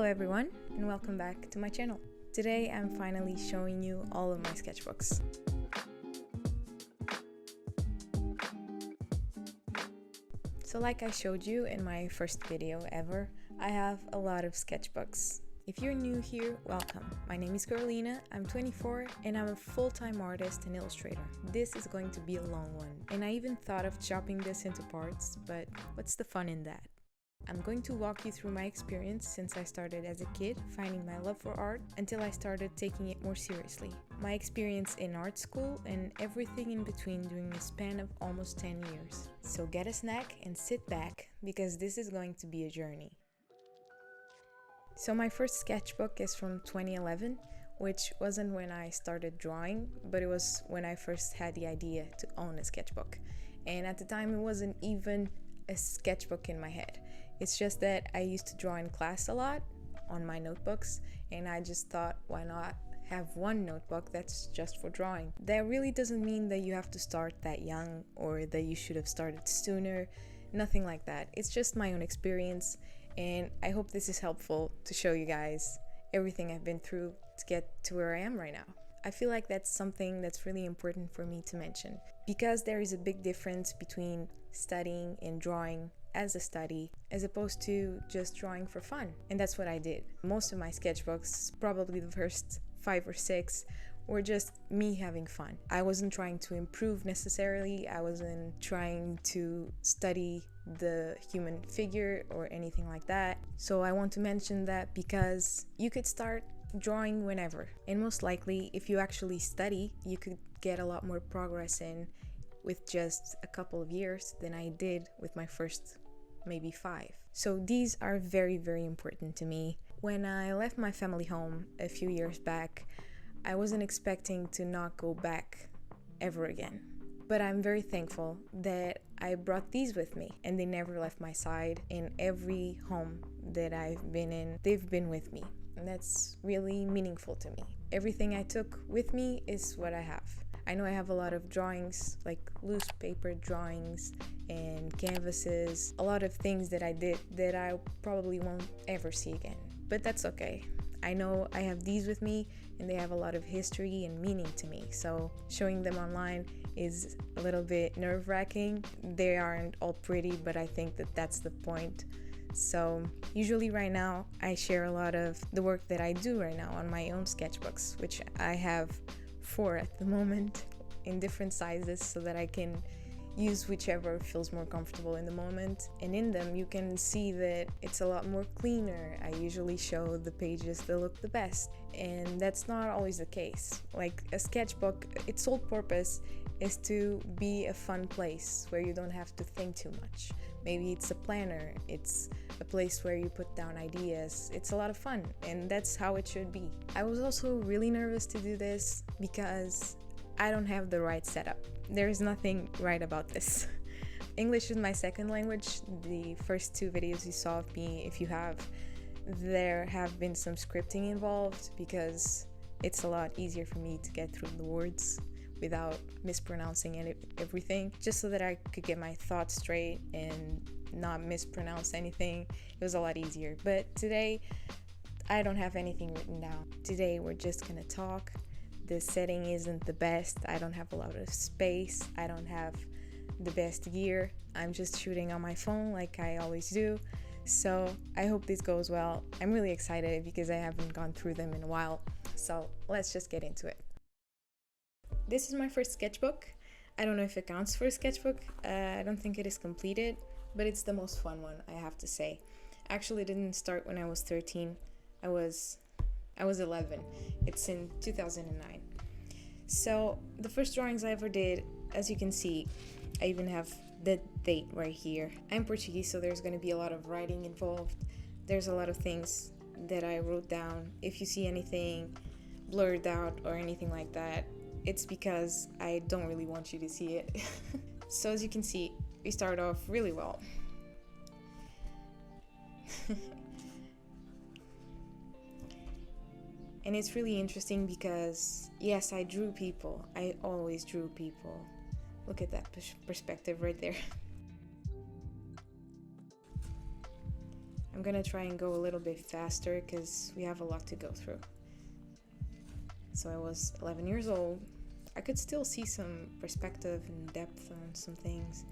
everyone, and welcome back to my channel. Today I'm finally showing you all of my sketchbooks. So like I showed you in my first video ever, I have a lot of sketchbooks. If you're new here, welcome. My name is Carolina, I'm 24, and I'm a full-time artist and illustrator. This is going to be a long one, and I even thought of chopping this into parts, but what's the fun in that? I'm going to walk you through my experience since I started as a kid, finding my love for art, until I started taking it more seriously. My experience in art school and everything in between during a span of almost 10 years. So get a snack and sit back, because this is going to be a journey. So my first sketchbook is from 2011, which wasn't when I started drawing, but it was when I first had the idea to own a sketchbook. And at the time it wasn't even a sketchbook in my head. It's just that I used to draw in class a lot on my notebooks, and I just thought, why not have one notebook that's just for drawing? That really doesn't mean that you have to start that young or that you should have started sooner. Nothing like that. It's just my own experience, and I hope this is helpful to show you guys everything I've been through to get to where I am right now. I feel like that's something that's really important for me to mention, because there is a big difference between studying and drawing as a study as opposed to just drawing for fun. And that's what I did. Most of my sketchbooks, probably the first 5 or 6, were just me having fun. I wasn't trying to improve necessarily. I wasn't trying to study the human figure or anything like that. So I want to mention that because you could start drawing whenever, and most likely if you actually study, you could get a lot more progress in with just a couple of years than I did with my first maybe 5. So these are very, very important to me. When I left my family home a few years back, I wasn't expecting to not go back ever again. But I'm very thankful that I brought these with me, and they never left my side. In every home that I've been in, they've been with me, and that's really meaningful to me. Everything I took with me is what I have. I know I have a lot of drawings, like loose paper drawings and canvases, a lot of things that I did that I probably won't ever see again. But that's okay. I know I have these with me, and they have a lot of history and meaning to me, so showing them online is a little bit nerve-wracking. They aren't all pretty, but I think that that's the point. So usually right now I share a lot of the work that I do right now on my own sketchbooks, which I have 4 at the moment in different sizes so that I can use whichever feels more comfortable in the moment. And in them you can see that it's a lot more cleaner. I usually show the pages that look the best, and that's not always the case. Like a sketchbook, its sole purpose is to be a fun place where you don't have to think too much. Maybe it's a planner, it's a place where you put down ideas. It's a lot of fun, and that's how it should be. I was also really nervous to do this because I don't have the right setup. There's nothing right about this. English is my second language. The first 2 videos you saw of me, if you have, there have been some scripting involved because it's a lot easier for me to get through the words without mispronouncing everything, just so that I could get my thoughts straight and not mispronounce anything. It was a lot easier. But today, I don't have anything written down. Today, we're just gonna talk. The setting isn't the best. I don't have a lot of space. I don't have the best gear. I'm just shooting on my phone like I always do. So I hope this goes well. I'm really excited because I haven't gone through them in a while. So let's just get into it. This is my first sketchbook. I don't know if it counts for a sketchbook. I don't think it is completed, but it's the most fun one, I have to say. Actually, it didn't start when I was 13. I was 11. It's in 2009. So the first drawings I ever did, as you can see, I even have the date right here. I'm Portuguese, so there's going to be a lot of writing involved. There's a lot of things that I wrote down. If you see anything blurred out or anything like that, it's because I don't really want you to see it. So as you can see, we start off really well. And it's really interesting because, yes, I drew people. I always drew people. Look at that perspective right there. I'm gonna try and go a little bit faster because we have a lot to go through. So I was 11 years old. I could still see some perspective and depth on some things.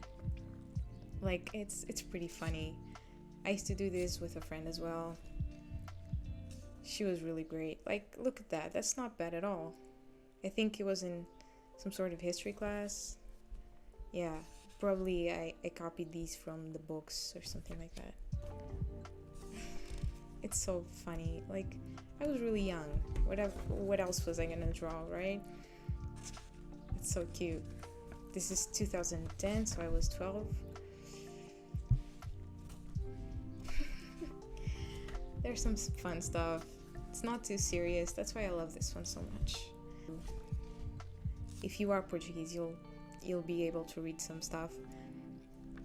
Like, it's pretty funny. I used to do this with a friend as well. She was really great. Like, look at that. That's not bad at all. I think it was in some sort of history class. Yeah, probably I copied these from the books or something like that. It's so funny. Like, I was really young. What else was I gonna draw, right? It's so cute. This is 2010, so I was 12. There's some fun stuff. It's not too serious. That's why I love this one so much. If you are Portuguese, you'll be able to read some stuff.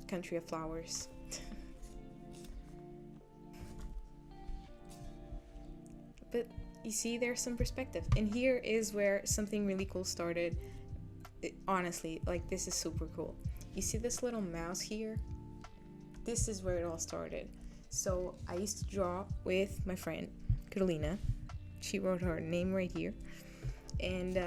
Country of Flowers. But you see, there's some perspective. And here is where something really cool started. Honestly, like, this is super cool. You see this little mouse here? This is where it all started. So I used to draw with my friend, Carolina. She wrote her name right here. And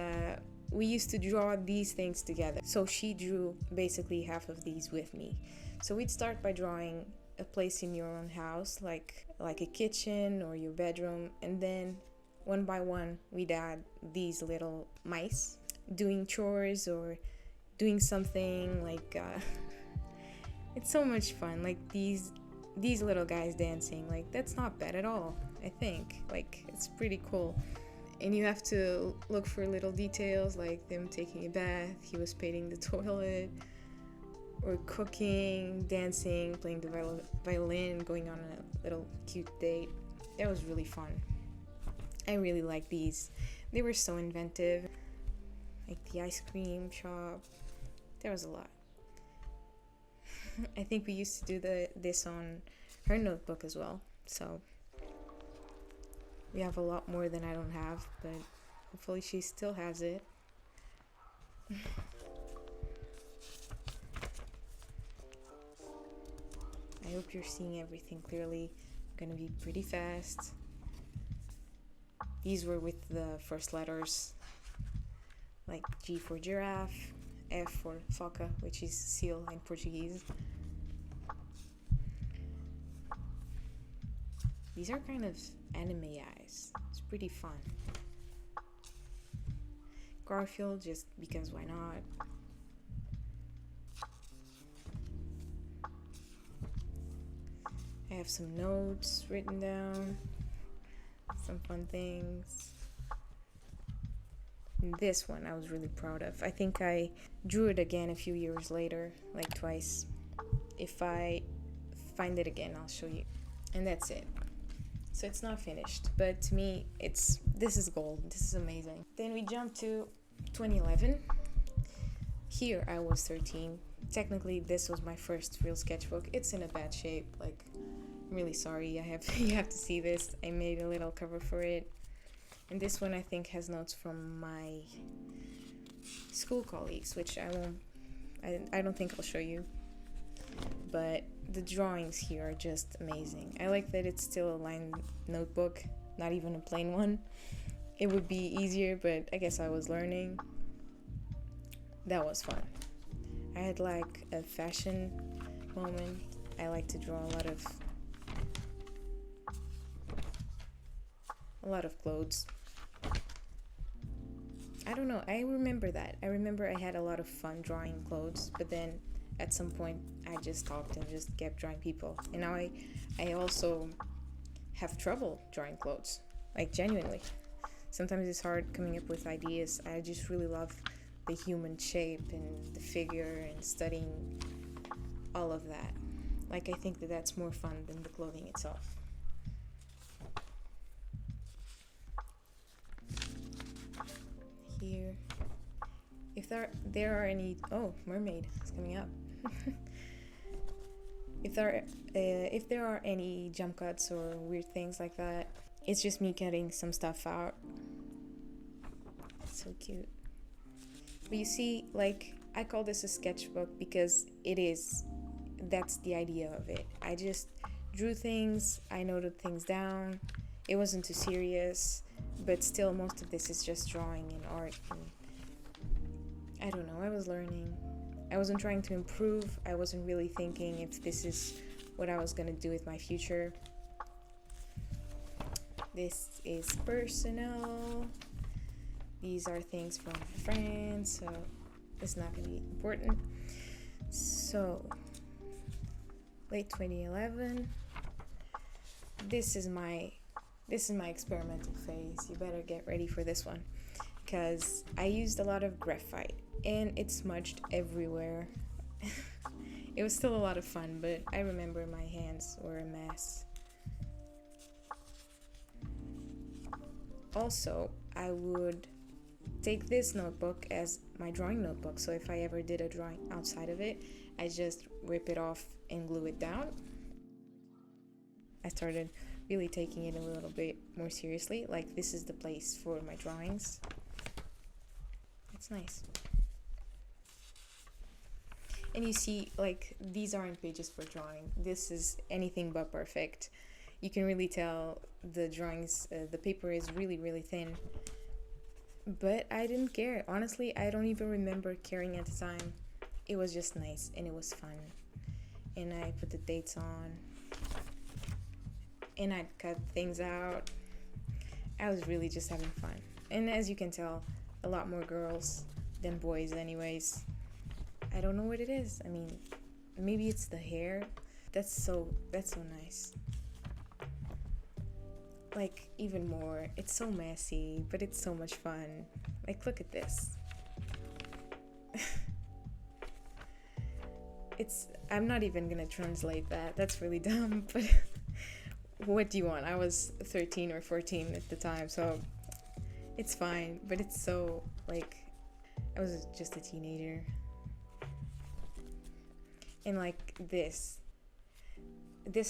we used to draw these things together. So she drew basically half of these with me. So we'd start by drawing a place in your own house, like a kitchen or your bedroom, and then one by one we'd add these little mice doing chores or doing something like it's so much fun. Like these little guys dancing, like, that's not bad at all. I think, like, it's pretty cool. And you have to look for little details, like them taking a bath, he was painting the toilet, or cooking, dancing, playing the violin, going on a little cute date. That was really fun. I really like these. They were so inventive. Like the ice cream shop. There was a lot. I think we used to do this on her notebook as well. So we have a lot more than I don't have, but hopefully she still has it. I hope you're seeing everything clearly. I'm gonna be pretty fast. These were with the first letters, like G for giraffe, F for foca, which is seal in Portuguese. These are kind of anime eyes. It's pretty fun. Garfield, just because why not? I have some notes written down, some fun things. And this one I was really proud of. I think I drew it again a few years later, like twice. If I find it again, I'll show you. And that's it. So it's not finished, but to me, this is gold. This is amazing. Then we jump to 2011. Here I was 13. Technically, this was my first real sketchbook. It's in a bad shape. Like, I'm really sorry. You have to see this. I made a little cover for it. And this one I think has notes from my school colleagues, which I don't think I'll show you. But the drawings here are just amazing. I like that it's still a lined notebook, not even a plain one. It would be easier, but I guess I was learning. That was fun. I had like a fashion moment. I like to draw a lot of clothes. I don't know, I remember that. I remember I had a lot of fun drawing clothes, but then at some point I just stopped and just kept drawing people. And now I also have trouble drawing clothes, like genuinely. Sometimes it's hard coming up with ideas. I just really love the human shape and the figure and studying all of that. Like, I think that's more fun than the clothing itself. Here, if there are any, oh, mermaid is coming up. If there are any jump cuts or weird things like that, it's just me cutting some stuff out. So cute. But you see, like, I call this a sketchbook because that's the idea of it. I just drew things, I noted things down. It wasn't too serious, but still most of this is just drawing and art. And I don't know, I was learning. I wasn't trying to improve. I wasn't really thinking if this is what I was gonna do with my future. This is personal. These are things from friends, so it's not gonna be important. So, late 2011. This is my experimental phase. You better get ready for this one, because I used a lot of graphite and it smudged everywhere. It was still a lot of fun, but I remember my hands were a mess. Also, I would take this notebook as my drawing notebook, so if I ever did a drawing outside of it, I just rip it off and glue it down. I started really taking it a little bit more seriously, like this is the place for my drawings. It's nice. And you see, like, these aren't pages for drawing. This is anything but perfect. You can really tell the drawings, the paper is really, really thin. But I didn't care. Honestly, I don't even remember caring at the time. It was just nice and it was fun. And I put the dates on. And I'd cut things out. I was really just having fun. And as you can tell, a lot more girls than boys anyways. I don't know what it is. I mean, maybe it's the hair. That's so nice. Like, even more, it's so messy, but it's so much fun. Like, look at this. I'm not even gonna translate that. That's really dumb, but what do you want? I was 13 or 14 at the time, so it's fine, but it's so, like, I was just a teenager. And like this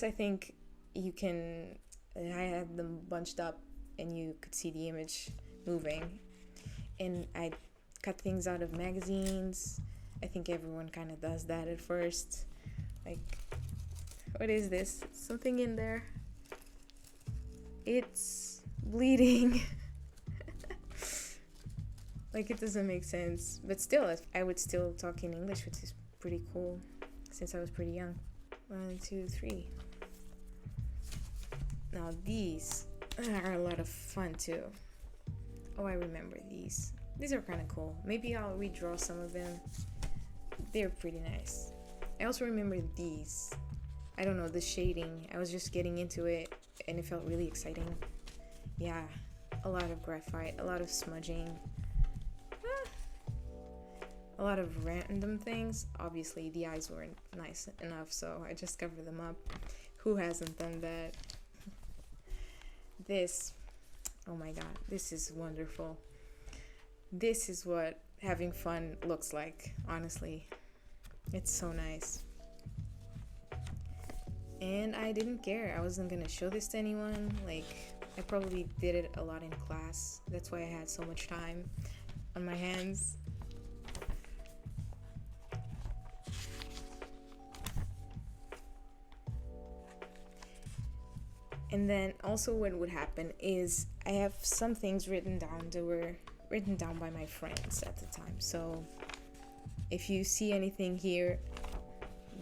I think you can, I had them bunched up and you could see the image moving. And I cut things out of magazines. I think everyone kind of does that at first. Like, what is this? Something in there. It's bleeding. Like, it doesn't make sense. But still, I would still talk in English, which is pretty cool since I was pretty young. 1, 2, 3. Now these are a lot of fun too. Oh, I remember these. These are kind of cool. Maybe I'll redraw some of them. They're pretty nice. I also remember these. I don't know, the shading. I was just getting into it and it felt really exciting. Yeah, a lot of graphite, a lot of smudging. A lot of random things. Obviously, the eyes weren't nice enough, so I just covered them up. Who hasn't done that? This, oh my god, this is wonderful. This is what having fun looks like, honestly. It's so nice. And I didn't care. I wasn't gonna show this to anyone. Like, I probably did it a lot in class. That's why I had so much time on my hands. And then also what would happen is I have some things written down that were written down by my friends at the time. So if you see anything here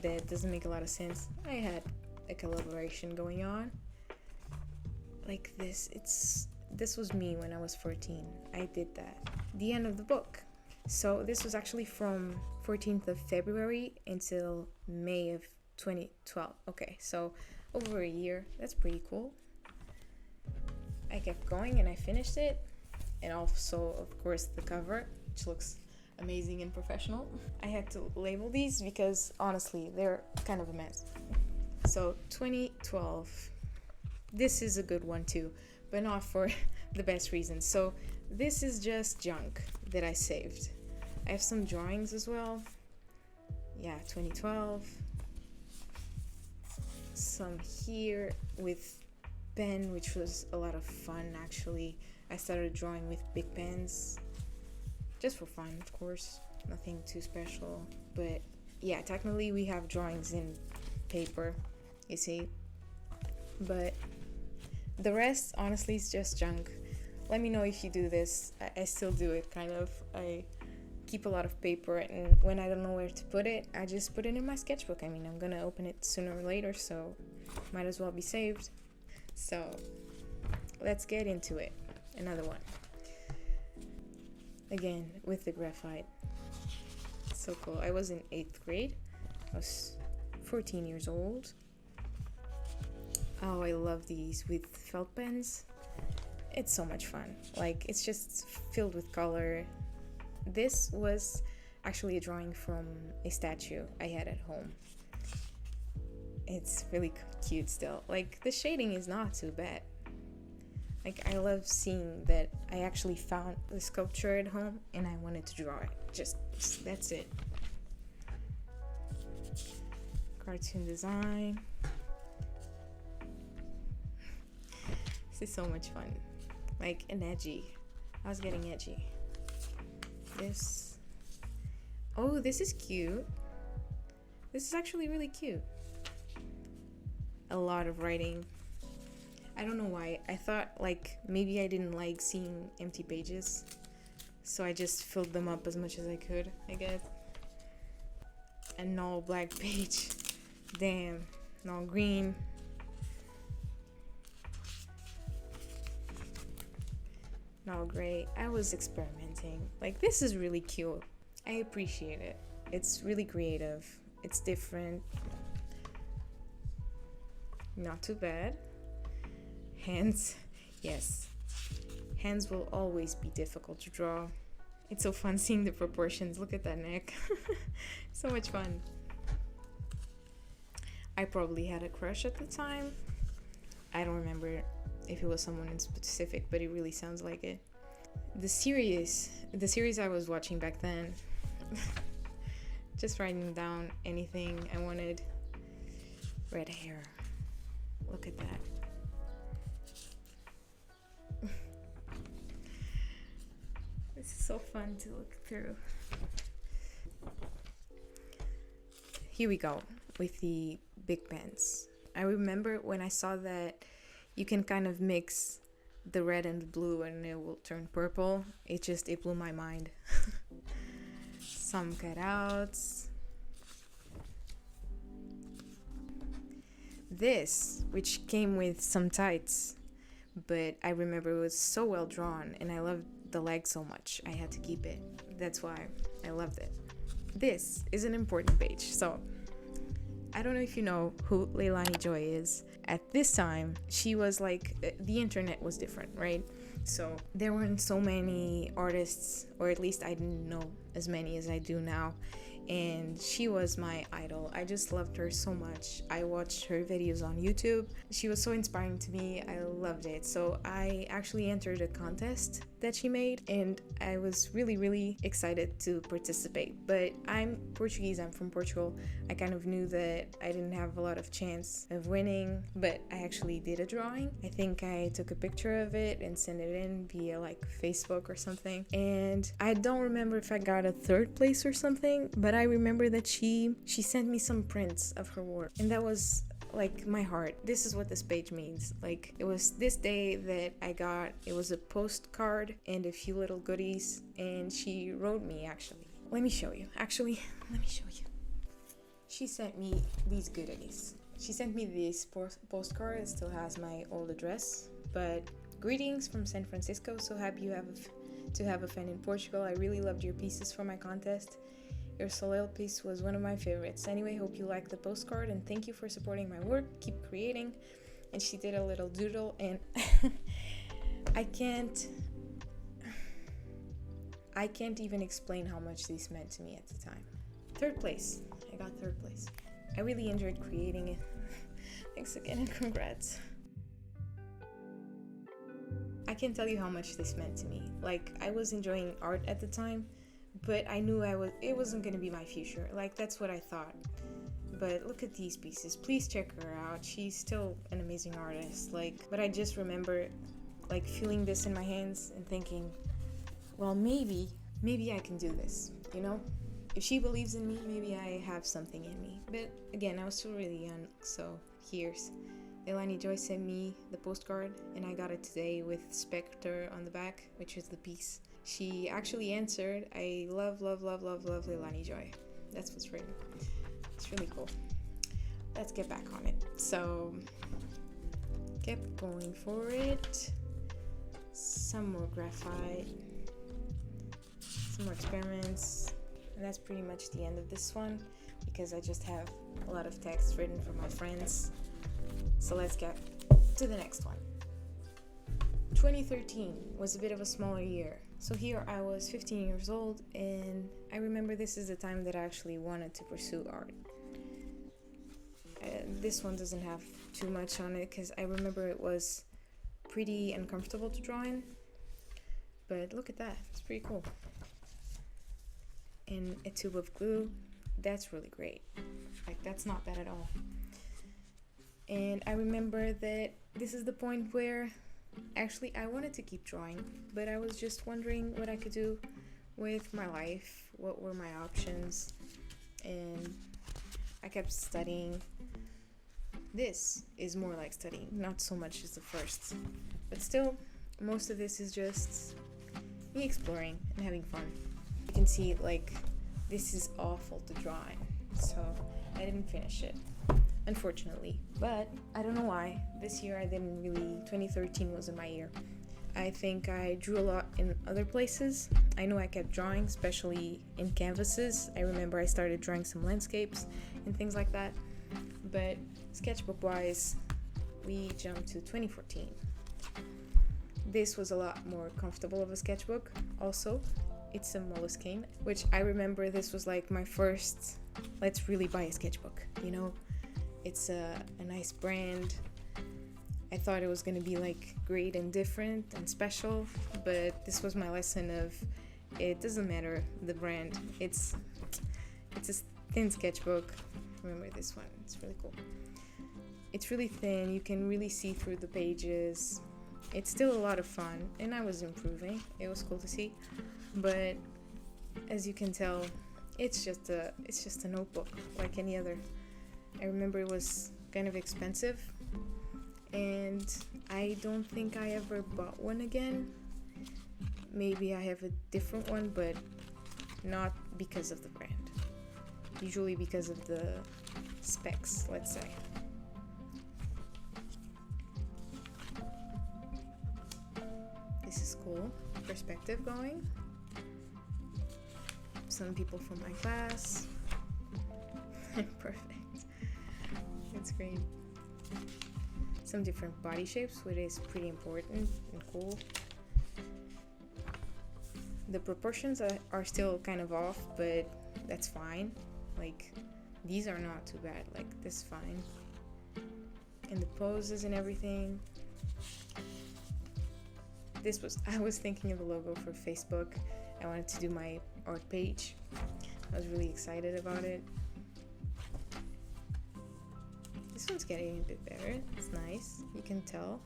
that doesn't make a lot of sense, I had a collaboration going on. Like this, this was me when I was 14. I did that. The end of the book. So this was actually from 14th of February until May of 2012. Okay, so over a year. That's pretty cool. I kept going and I finished it. And also, of course, the cover, which looks amazing and professional. I had to label these because honestly, they're kind of a mess. So 2012. This is a good one too, but not for the best reasons. So this is just junk that I saved. I have some drawings as well. Yeah, 2012. Some here with pen, which was a lot of fun actually. I started drawing with big pens just for fun, of course, nothing too special, but yeah, technically we have drawings in paper, you see. but the rest honestly is just junk. Let me know if you do this. I still do it, kind of. I keep a lot of paper, and when I don't know where to put it, I just put it in my sketchbook. I mean, I'm gonna open it sooner or later, so might as well be saved. So let's get into it. Another one. Again, with the graphite. So cool. I was in 8th grade. I was 14 years old. Oh, I love these with felt pens. It's so much fun. Like, it's just filled with color. This was actually a drawing from a statue I had at home. It's really cute still. Like, the shading is not too bad. Like, I love seeing that I actually found the sculpture at home and I wanted to draw it. Just, that's it. Cartoon design. This is so much fun. Like, and edgy. I was getting edgy. This. Oh, this is cute. This is actually really cute. A lot of writing. I don't know why. I thought like maybe I didn't like seeing empty pages, so I just filled them up as much as I could, I guess. An all black page. Damn. An all green. An all gray. I was experimenting. Like, this is really cute. I appreciate it. It's really creative. It's different. Not too bad. Hands. Yes. Hands will always be difficult to draw. It's so fun seeing the proportions. Look at that neck. So much fun. I probably had a crush at the time. I don't remember if it was someone in specific, but it really sounds like it. The series I was watching back then. Just writing down anything I wanted. Red hair. Look at that. This is so fun to look through. Here we go with the big pens. I remember when I saw that you can kind of mix the red and the blue and it will turn purple. It blew my mind. Some cutouts. This, which came with some tights, but I remember it was so well drawn and I loved the leg so much. I had to keep it. That's why I loved it. This is an important page. So I don't know if you know who Leilani Joy is. At this time, she was like, the internet was different, right? So there weren't so many artists, or at least I didn't know as many as I do now. And she was my idol. I just loved her so much. I watched her videos on YouTube. She was so inspiring to me. I loved it. So I actually entered a contest that she made and I was really, really excited to participate. But I'm Portuguese, I'm from Portugal. I kind of knew that I didn't have a lot of chance of winning, but I actually did a drawing. I think I took a picture of it and sent it in via like Facebook or something. And I don't remember if I got a 3rd place or something, but I remember that she sent me some prints of her work, and that was like my heart. This is what this page means. Like, it was this day that it was a postcard and a few little goodies, and she wrote me let me show you. She sent me these goodies. She sent me this postcard. It still has my old address, but greetings from San Francisco. So happy to have a fan in Portugal. I really loved your pieces for my contest. Your Soleil piece was one of my favorites. Anyway, hope you like the postcard and thank you for supporting my work. Keep creating. And she did a little doodle, and I can't even explain how much this meant to me at the time. 3rd place. I got 3rd place. I really enjoyed creating it. Thanks again and congrats. I can't tell you how much this meant to me. Like, I was enjoying art at the time, but I knew it wasn't going to be my future. Like, that's what I thought. But look at these pieces. Please check her out. She's still an amazing artist. But I just remember like feeling this in my hands and thinking, well, maybe I can do this, you know? If she believes in me, maybe I have something in me. But again, I was still really young, so here's Elani Joy sent me the postcard and I got it today with Spectre on the back, which is the piece. She actually answered, I love Elani Joy. That's what's written. It's really cool. Let's get back on it. So, kept going for it. Some more graphite. Some more experiments. And that's pretty much the end of this one because I just have a lot of text written from my friends. So let's get to the next one. 2013 was a bit of a smaller year. So here I was 15 years old and I remember this is the time that I actually wanted to pursue art. This one doesn't have too much on it because I remember it was pretty uncomfortable to draw in. But look at that, it's pretty cool. And a tube of glue, that's really great. Like, that's not bad at all. And I remember that this is the point where actually I wanted to keep drawing, but I was just wondering what I could do with my life, what were my options, and I kept studying. This is more like studying, not so much as the first, but still, most of this is just me exploring and having fun. You can see, like, this is awful to draw in, so I didn't finish it, unfortunately. But I don't know why. This year I didn't really, 2013 wasn't my year. I think I drew a lot in other places. I know I kept drawing, especially in canvases. I remember I started drawing some landscapes and things like that. But sketchbook-wise, we jumped to 2014. This was a lot more comfortable of a sketchbook. Also, it's a Moleskine, which I remember this was like my first, let's really buy a sketchbook, you know? It's a nice brand. I thought it was gonna be like great and different and special, but this was my lesson of it doesn't matter the brand. It's a thin sketchbook. Remember this one, it's really cool. It's really thin, you can really see through the pages. It's still a lot of fun, and I was improving. It was cool to see, but as you can tell, it's just a notebook like any other. I remember it was kind of expensive, and I don't think I ever bought one again. Maybe I have a different one, but not because of the brand. Usually because of the specs, let's say. This is cool. Perspective going. Some people from my class. Perfect. It's great. Some different body shapes, which is pretty important and cool. The proportions are still kind of off, but that's fine. Like, these are not too bad. Like, this is fine. And the poses and everything. I was thinking of a logo for Facebook. I wanted to do my art page. I was really excited about it. This one's getting a bit better. It's nice. You can tell.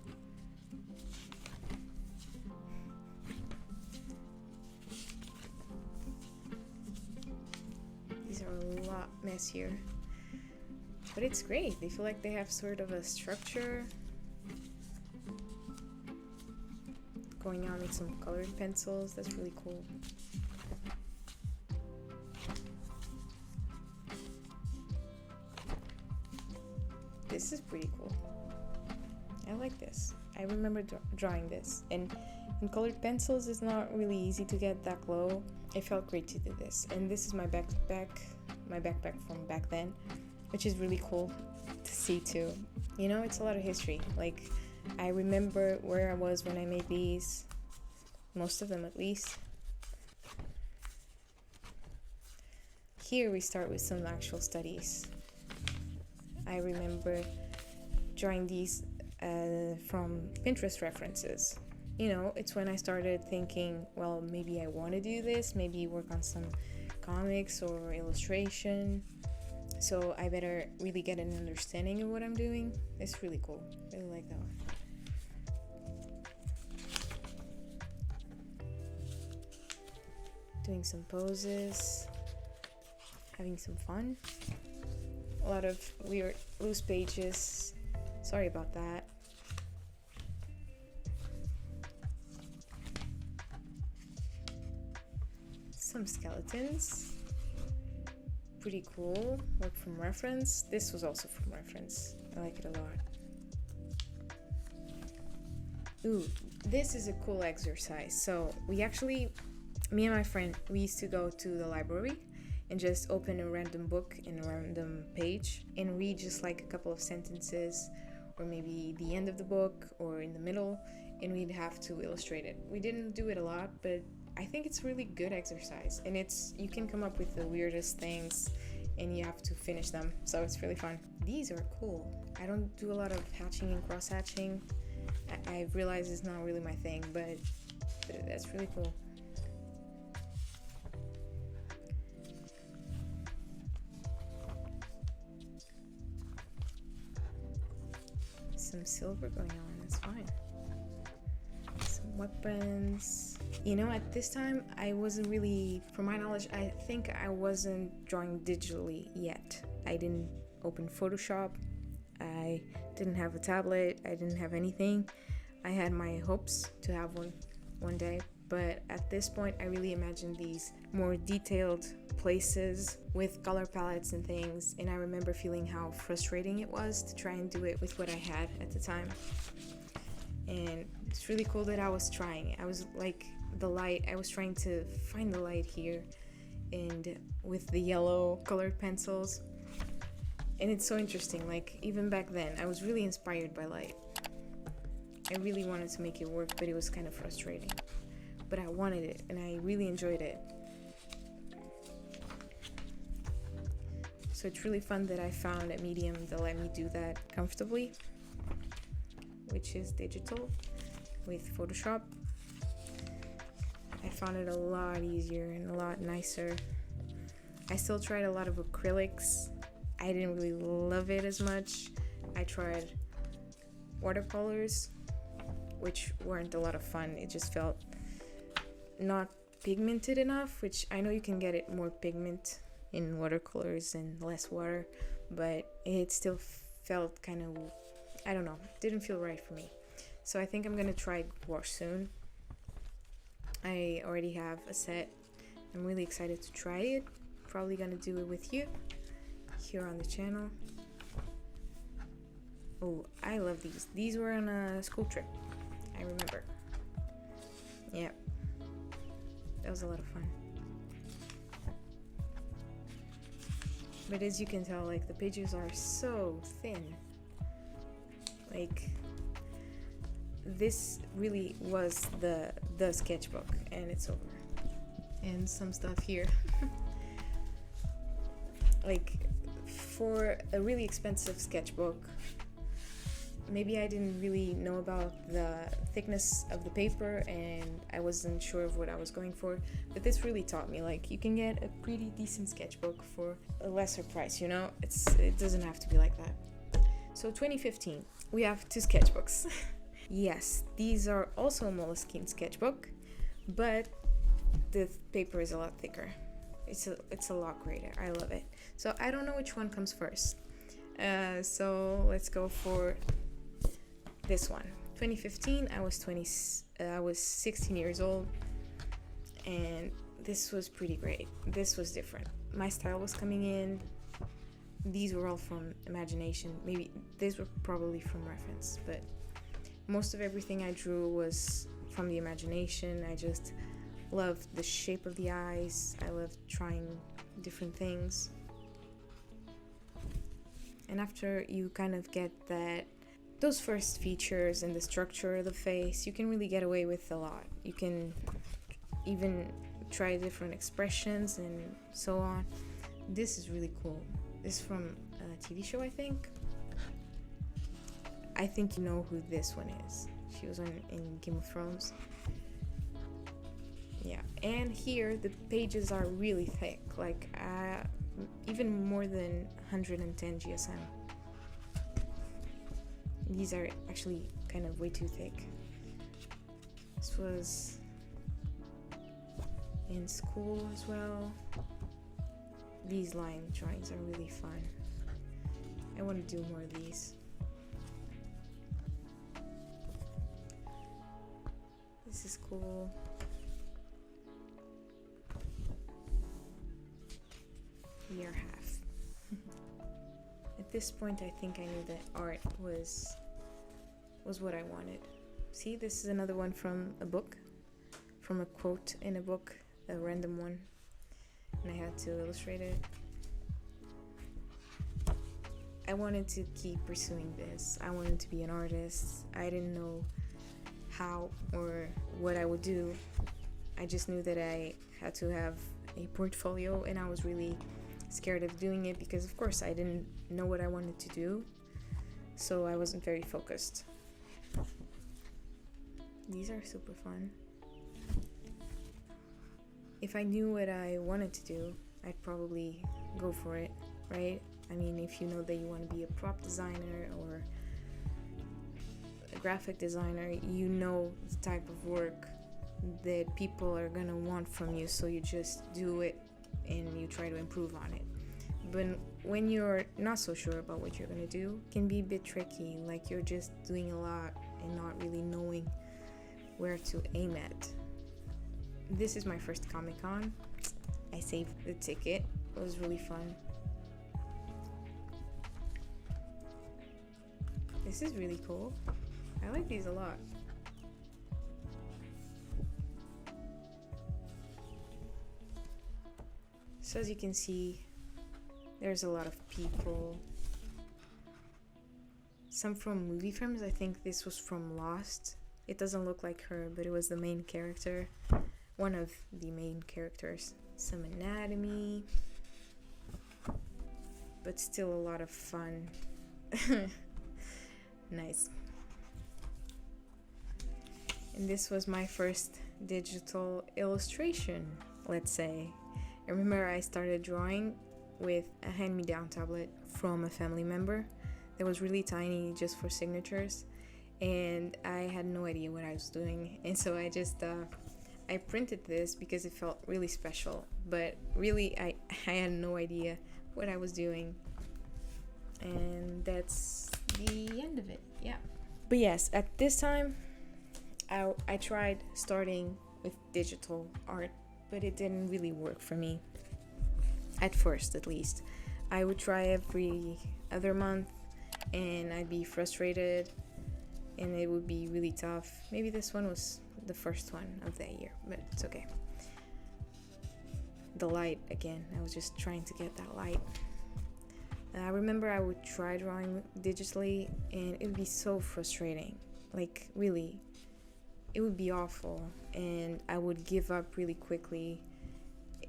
These are a lot messier. But it's great. They feel like they have sort of a structure. Going on with some colored pencils. That's really cool. This is pretty cool. I like this. I remember drawing this. And in colored pencils, it's not really easy to get that glow. It felt great to do this. And this is my backpack from back then, which is really cool to see too. You know, it's a lot of history. Like, I remember where I was when I made these, most of them at least. Here we start with some actual studies. I remember drawing these from Pinterest references. You know, it's when I started thinking, well, maybe I want to do this, maybe work on some comics or illustration. So I better really get an understanding of what I'm doing. It's really cool. I really like that one. Doing some poses, having some fun. A lot of weird loose pages, Sorry about that. Some skeletons. Pretty cool. Work from reference. This was also from reference. I like it a lot. Ooh, this is a cool exercise. So me and my friend, we used to go to the library and just open a random book in a random page and read just like a couple of sentences, or maybe the end of the book or in the middle, and we'd have to illustrate it. We didn't do it a lot, but I think it's really good exercise, and you can come up with the weirdest things and you have to finish them, so it's really fun. These are cool. I don't do a lot of hatching and cross hatching. I realize it's not really my thing, but that's really cool. Some silver going on, that's fine. Some weapons. You know, at this time, I wasn't really, from my knowledge, I think I wasn't drawing digitally yet. I didn't open Photoshop. I didn't have a tablet. I didn't have anything. I had my hopes to have one day, but at this point, I really imagined these more detailed places with color palettes and things, and I remember feeling how frustrating it was to try and do it with what I had at the time. And it's really cool that I was trying. I was like the light, I was trying to find the light here, and with the yellow colored pencils. And it's so interesting, like even back then I was really inspired by light. I really wanted to make it work, but it was kind of frustrating, but I wanted it and I really enjoyed it. So it's really fun that I found a medium that let me do that comfortably, which is digital with Photoshop. I found it a lot easier and a lot nicer. I still tried a lot of acrylics. I didn't really love it as much. I tried watercolors, which weren't a lot of fun. It just felt not pigmented enough, which I know you can get it more pigment in watercolors and less water, but it still felt kind of, I don't know, didn't feel right for me. So I think I'm gonna try gouache soon. I already have a set. I'm really excited to try it. Probably gonna do it with you here on the channel. Oh, I love these. These were on a school trip, I remember. Yeah, that was a lot of fun. But as you can tell, like the pages are so thin. Like this really was the sketchbook, and it's over. And some stuff here. Like for a really expensive sketchbook, maybe I didn't really know about the thickness of the paper and I wasn't sure of what I was going for, but this really taught me, like, you can get a pretty decent sketchbook for a lesser price, you know? It doesn't have to be like that. So 2015, we have 2 sketchbooks. Yes, these are also a Moleskine sketchbook, but the paper is a lot thicker. It's a lot greater. I love it. So I don't know which one comes first. So let's go for this one. 2015. I was 16 years old, and this was pretty great. This was different. My style was coming in. These were all from imagination. Maybe these were probably from reference, but most of everything I drew was from the imagination. I just loved the shape of the eyes. I loved trying different things. And after you kind of get those first features and the structure of the face, you can really get away with a lot. You can even try different expressions and so on. This is really cool. This is from a TV show, I think. I think you know who this one is. She was in Game of Thrones. Yeah, and here the pages are really thick, like even more than 110 GSM. These are actually kind of way too thick. This was in school as well. These line drawings are really fun. I want to do more of these. This is cool. Year half. At this point, I think I knew that art was what I wanted. See, this is another one from a book, from a quote in a book, a random one, and I had to illustrate it. I wanted to keep pursuing this. I wanted to be an artist. I didn't know how or what I would do. I just knew that I had to have a portfolio, and I was really scared of doing it because, of course, I didn't know what I wanted to do, so I wasn't very focused. These are super fun. If I knew what I wanted to do, I'd probably go for it, right? I mean, if you know that you want to be a prop designer or a graphic designer, you know the type of work that people are gonna want from you, so you just do it and you try to improve on it. But when you're not so sure about what you're gonna do, it can be a bit tricky, like you're just doing a lot and not really knowing where to aim at. This is my first Comic-Con. I saved the ticket. It was really fun. This is really cool. I like these a lot. So as you can see, there's a lot of people. Some from movie frames. I think this was from Lost. It doesn't look like her, but it was the main character. One of the main characters. Some anatomy. But still a lot of fun. Nice. And this was my first digital illustration, let's say. I remember I started drawing with a hand-me-down tablet from a family member that was really tiny, just for signatures, and I had no idea what I was doing, and so I just I printed this because it felt really special, but really I had no idea what I was doing, and that's the end of it. Yeah. But yes, at this time I tried starting with digital art, but it didn't really work for me. At first, at least. I would try every other month and I'd be frustrated and it would be really tough. Maybe this one was the first one of that year, but it's okay. The light again, I was just trying to get that light. I remember I would try drawing digitally and it would be so frustrating. Like, really, it would be awful, and I would give up really quickly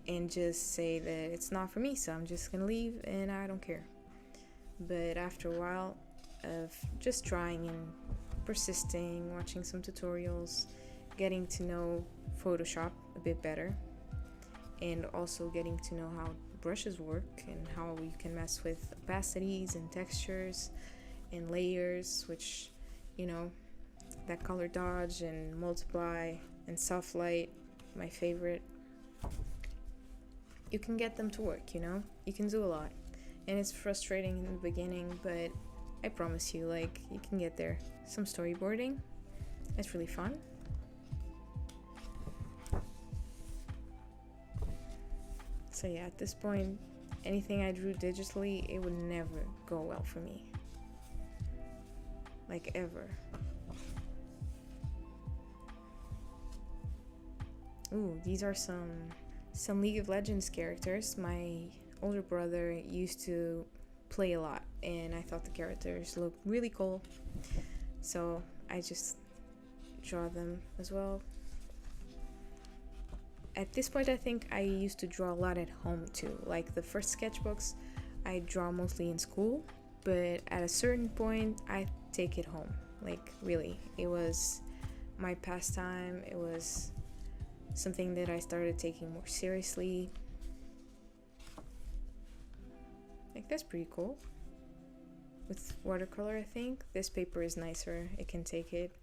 and just say that it's not for me, so I'm just gonna leave and I don't care. But after a while of just trying and persisting, watching some tutorials, getting to know Photoshop a bit better, and also getting to know how brushes work and how you can mess with opacities and textures and layers, which, you know, that color dodge and multiply and soft light, my favorite. You can get them to work, you know? You can do a lot. And it's frustrating in the beginning, but I promise you, like, you can get there. Some storyboarding, it's really fun. So yeah, at this point, anything I drew digitally, it would never go well for me. Like, ever. Ooh, these are some League of Legends characters. My older brother used to play a lot, and I thought the characters looked really cool, so I just draw them as well. At this point, I think I used to draw a lot at home too. Like the first sketchbooks, I draw mostly in school, but at a certain point, I take it home. Like, really, it was my pastime. It was something that I started taking more seriously. Like, that's pretty cool. With watercolor, I think. This paper is nicer. It can take it.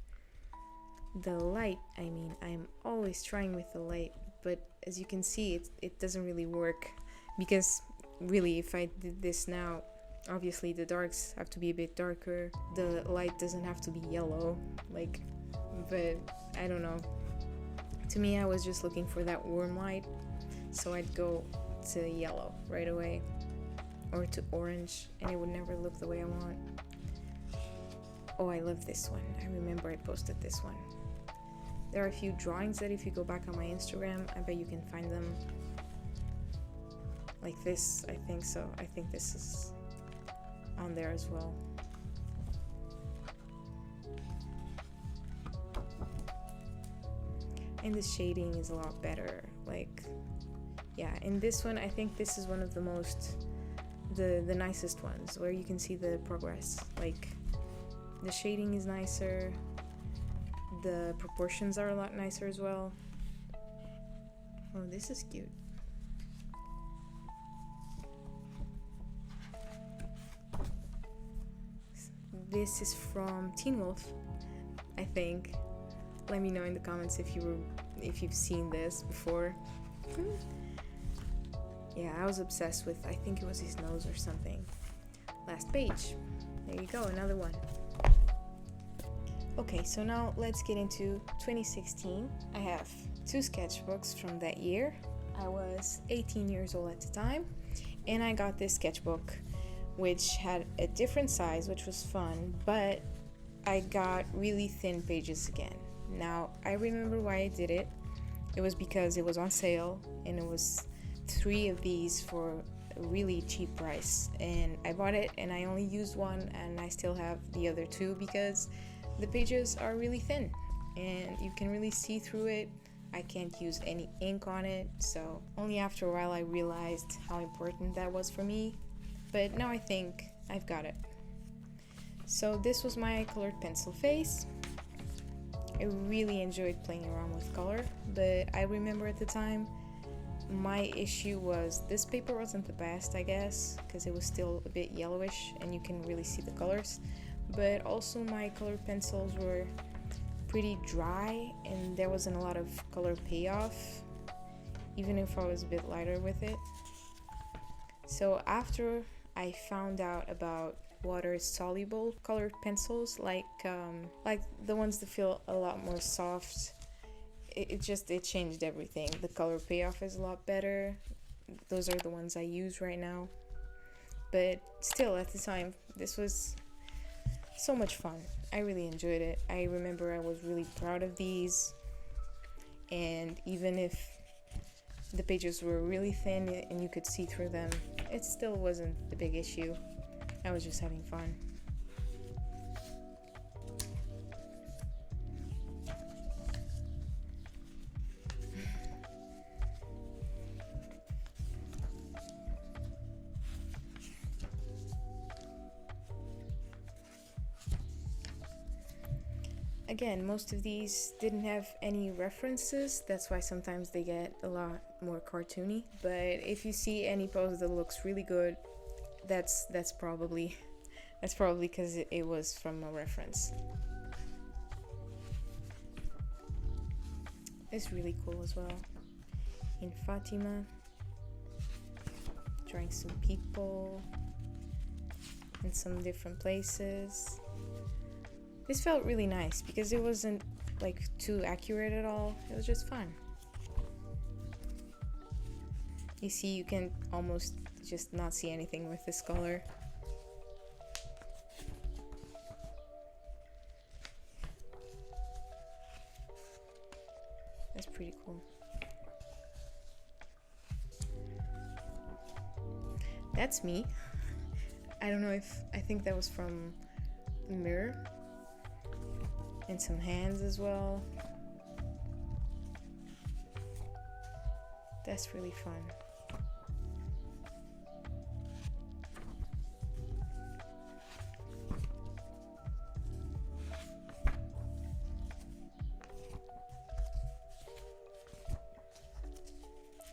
The light, I mean, I'm always trying with the light, but as you can see, it doesn't really work. Because, really, if I did this now, obviously the darks have to be a bit darker. The light doesn't have to be yellow. Like, but I don't know. To me, I was just looking for that warm light, so I'd go to yellow right away or to orange, and it would never look the way I want. Oh, I love this one. I remember I posted this one. There are a few drawings that if you go back on my Instagram, I bet you can find them like this. I think so. I think this is on there as well. And the shading is a lot better. Like, yeah, in this one, I think this is one of the most, the nicest ones where you can see the progress. Like, the shading is nicer, the proportions are a lot nicer as well. Oh, this is cute. This is from Teen Wolf, I think. Let me know in the comments if you've seen this before. Yeah, I was obsessed with, I think it was his nose or something. Last page. There you go, another one. Okay, so now let's get into 2016. I have 2 sketchbooks from that year. I was 18 years old at the time, and I got this sketchbook which had a different size, which was fun, but I got really thin pages again. Now, I remember why I did it. It was because it was on sale, and it was 3 of these for a really cheap price. And I bought it, and I only used one, and I still have the other 2 because the pages are really thin, and you can really see through it. I can't use any ink on it, so only after a while I realized how important that was for me. But now I think I've got it. So this was my colored pencil face. I really enjoyed playing around with color, but I remember at the time my issue was this paper wasn't the best, I guess, because it was still a bit yellowish and you can really see the colors. But also my colored pencils were pretty dry and there wasn't a lot of color payoff, even if I was a bit lighter with it. So after I found out about water soluble colored pencils, like the ones that feel a lot more soft, it changed everything. The color payoff is a lot better. Those are the ones I use right now, but still at the time this was so much fun. I really enjoyed it. I remember I was really proud of these, and even if the pages were really thin and you could see through them, it still wasn't the big issue. I was just having fun. Again, most of these didn't have any references, that's why sometimes they get a lot more cartoony. But if you see any pose that looks really good, that's probably because it was from a reference. It's really cool as well. In Fatima, drawing some people in some different places. This felt really nice because it wasn't like too accurate at all. It was just fun. You see, you can almost just not see anything with this color. That's pretty cool. That's me. I don't know if, I think that was from the mirror. And some hands as well. That's really fun.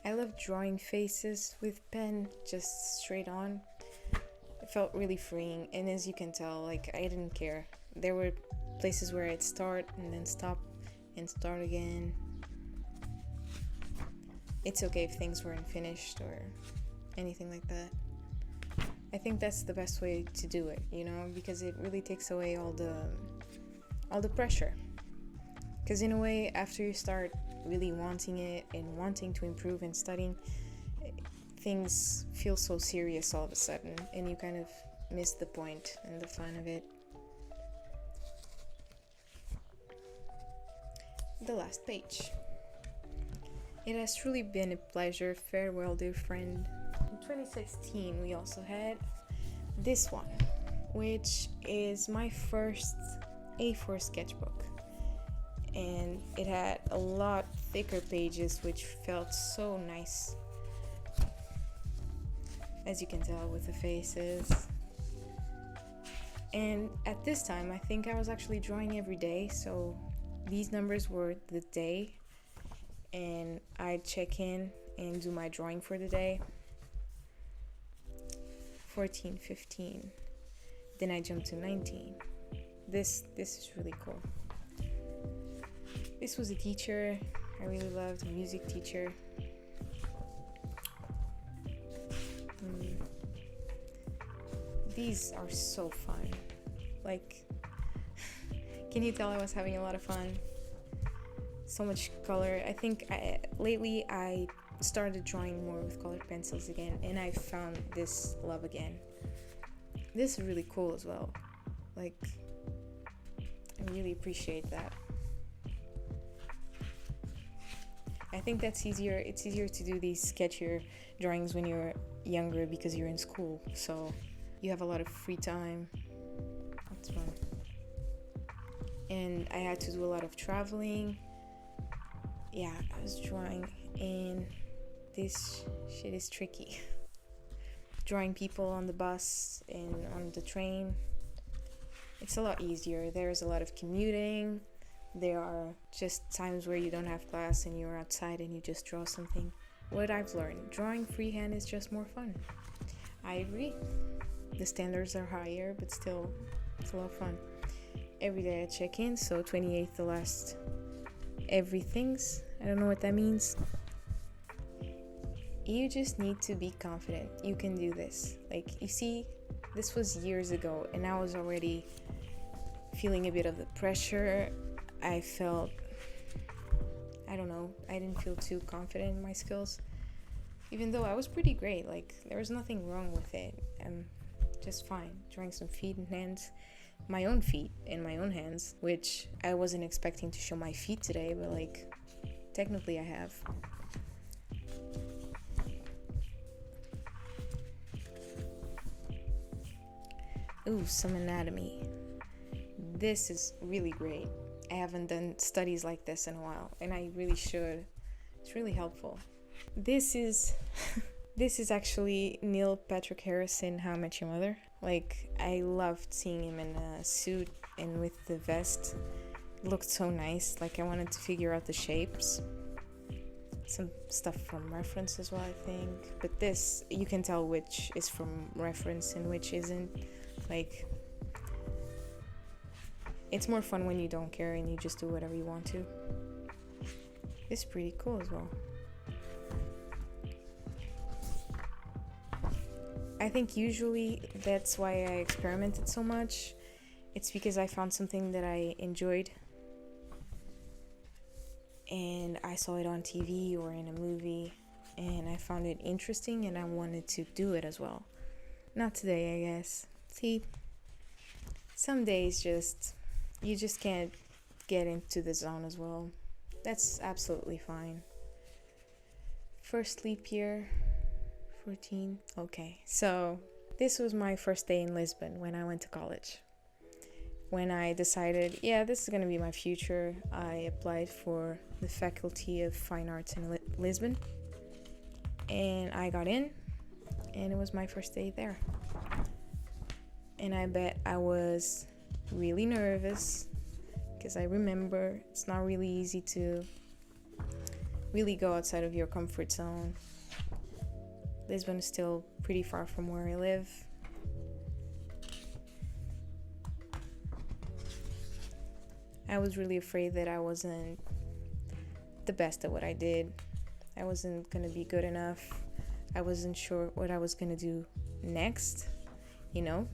I love drawing faces with pen just straight on. It felt really freeing, and as you can tell, like, I didn't care. There were places where I'd start and then stop and start again. It's okay if things weren't finished or anything like that. I think that's the best way to do it, you know, because it really takes away all the pressure. Because in a way, after you start really wanting it and wanting to improve and studying, things feel so serious all of a sudden, and you kind of miss the point and the fun of it. The last page. It has truly been a pleasure. Farewell, dear friend. In 2016, we also had this one, which is my first A4 sketchbook. And it had a lot thicker pages, which felt so nice. As you can tell with the faces. And at this time, I think I was actually drawing every day, so these numbers were the day, and I'd check in and do my drawing for the day. 14, 15, then I jumped to 19. This is really cool. This was a teacher I really loved, a music teacher. These are so fun. Like, can you tell I was having a lot of fun? So much color. I think lately I started drawing more with colored pencils again, and I found this love again. This is really cool as well. Like, I really appreciate that. I think that's easier. It's easier to do these sketchier drawings when you're younger because you're in school, so you have a lot of free time. That's fun. And I had to do a lot of traveling. Yeah, I was drawing, and this shit is tricky. Drawing people on the bus and on the train, it's a lot easier. There's a lot of commuting. There are just times where you don't have class and you're outside and you just draw something. What I've learned, drawing freehand is just more fun. I agree. The standards are higher, but still, it's a lot of fun. Every day I check in, so 28th, the last everything's. I don't know what that means. You just need to be confident. You can do this. Like, you see, this was years ago, and I was already feeling a bit of the pressure. I felt, I don't know, I didn't feel too confident in my skills, even though I was pretty great. Like, there was nothing wrong with it. I'm just fine drawing some feet and hands, my own feet and my own hands, which I wasn't expecting to show my feet today, but like, technically I have. Ooh, some anatomy. This is really great. I haven't done studies like this in a while, and I really should. It's really helpful. This is actually Neil Patrick Harris in How I Met Your Mother. Like, I loved seeing him in a suit and with the vest. It looked so nice. Like, I wanted to figure out the shapes. Some stuff from reference as well, I think. But this, you can tell which is from reference and which isn't. Like, it's more fun when you don't care and you just do whatever you want to. It's pretty cool as well. I think usually that's why I experimented so much. It's because I found something that I enjoyed and I saw it on TV or in a movie and I found it interesting and I wanted to do it as well. Not today, I guess. See, some days you just can't get into the zone as well. That's absolutely fine. First leap year, 14. Okay, so this was my first day in Lisbon when I went to college. When I decided, yeah, this is going to be my future, I applied for the Faculty of Fine Arts in Lisbon. And I got in, and it was my first day there. And I bet I was really nervous because I remember it's not really easy to really go outside of your comfort zone. Lisbon is still pretty far from where I live. I was really afraid that I wasn't the best at what I did. I wasn't going to be good enough. I wasn't sure what I was going to do next, you know?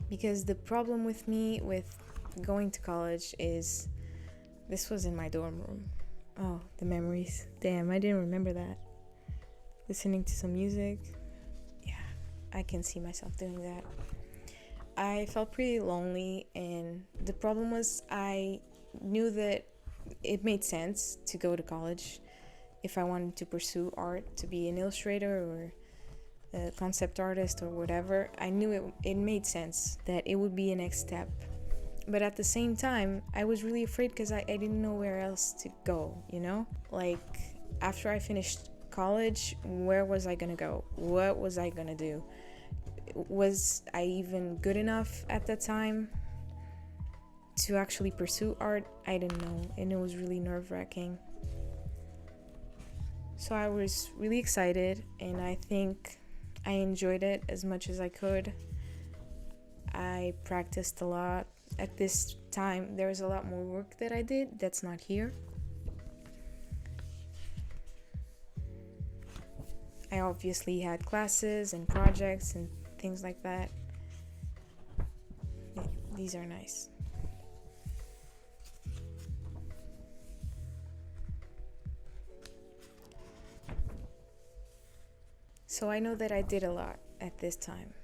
Because the problem with me with going to college is This was in my dorm room. Oh, the memories. Damn, I didn't remember that. Listening to some music. Yeah, I can see myself doing that. I felt pretty lonely, and the problem was I knew that it made sense to go to college if I wanted to pursue art, to be an illustrator or a concept artist or whatever. I knew it made sense that it would be a next step. But at the same time, I was really afraid because I didn't know where else to go, you know? Like, after I finished college, where was I gonna go? What was I gonna do? Was I even good enough at that time to actually pursue art? I didn't know, and it was really nerve-wracking. So I was really excited, and I think I enjoyed it as much as I could. I practiced a lot. At this time, there was a lot more work that I did that's not here. I obviously had classes and projects and things like that. These are nice. So I know that I did a lot at this time.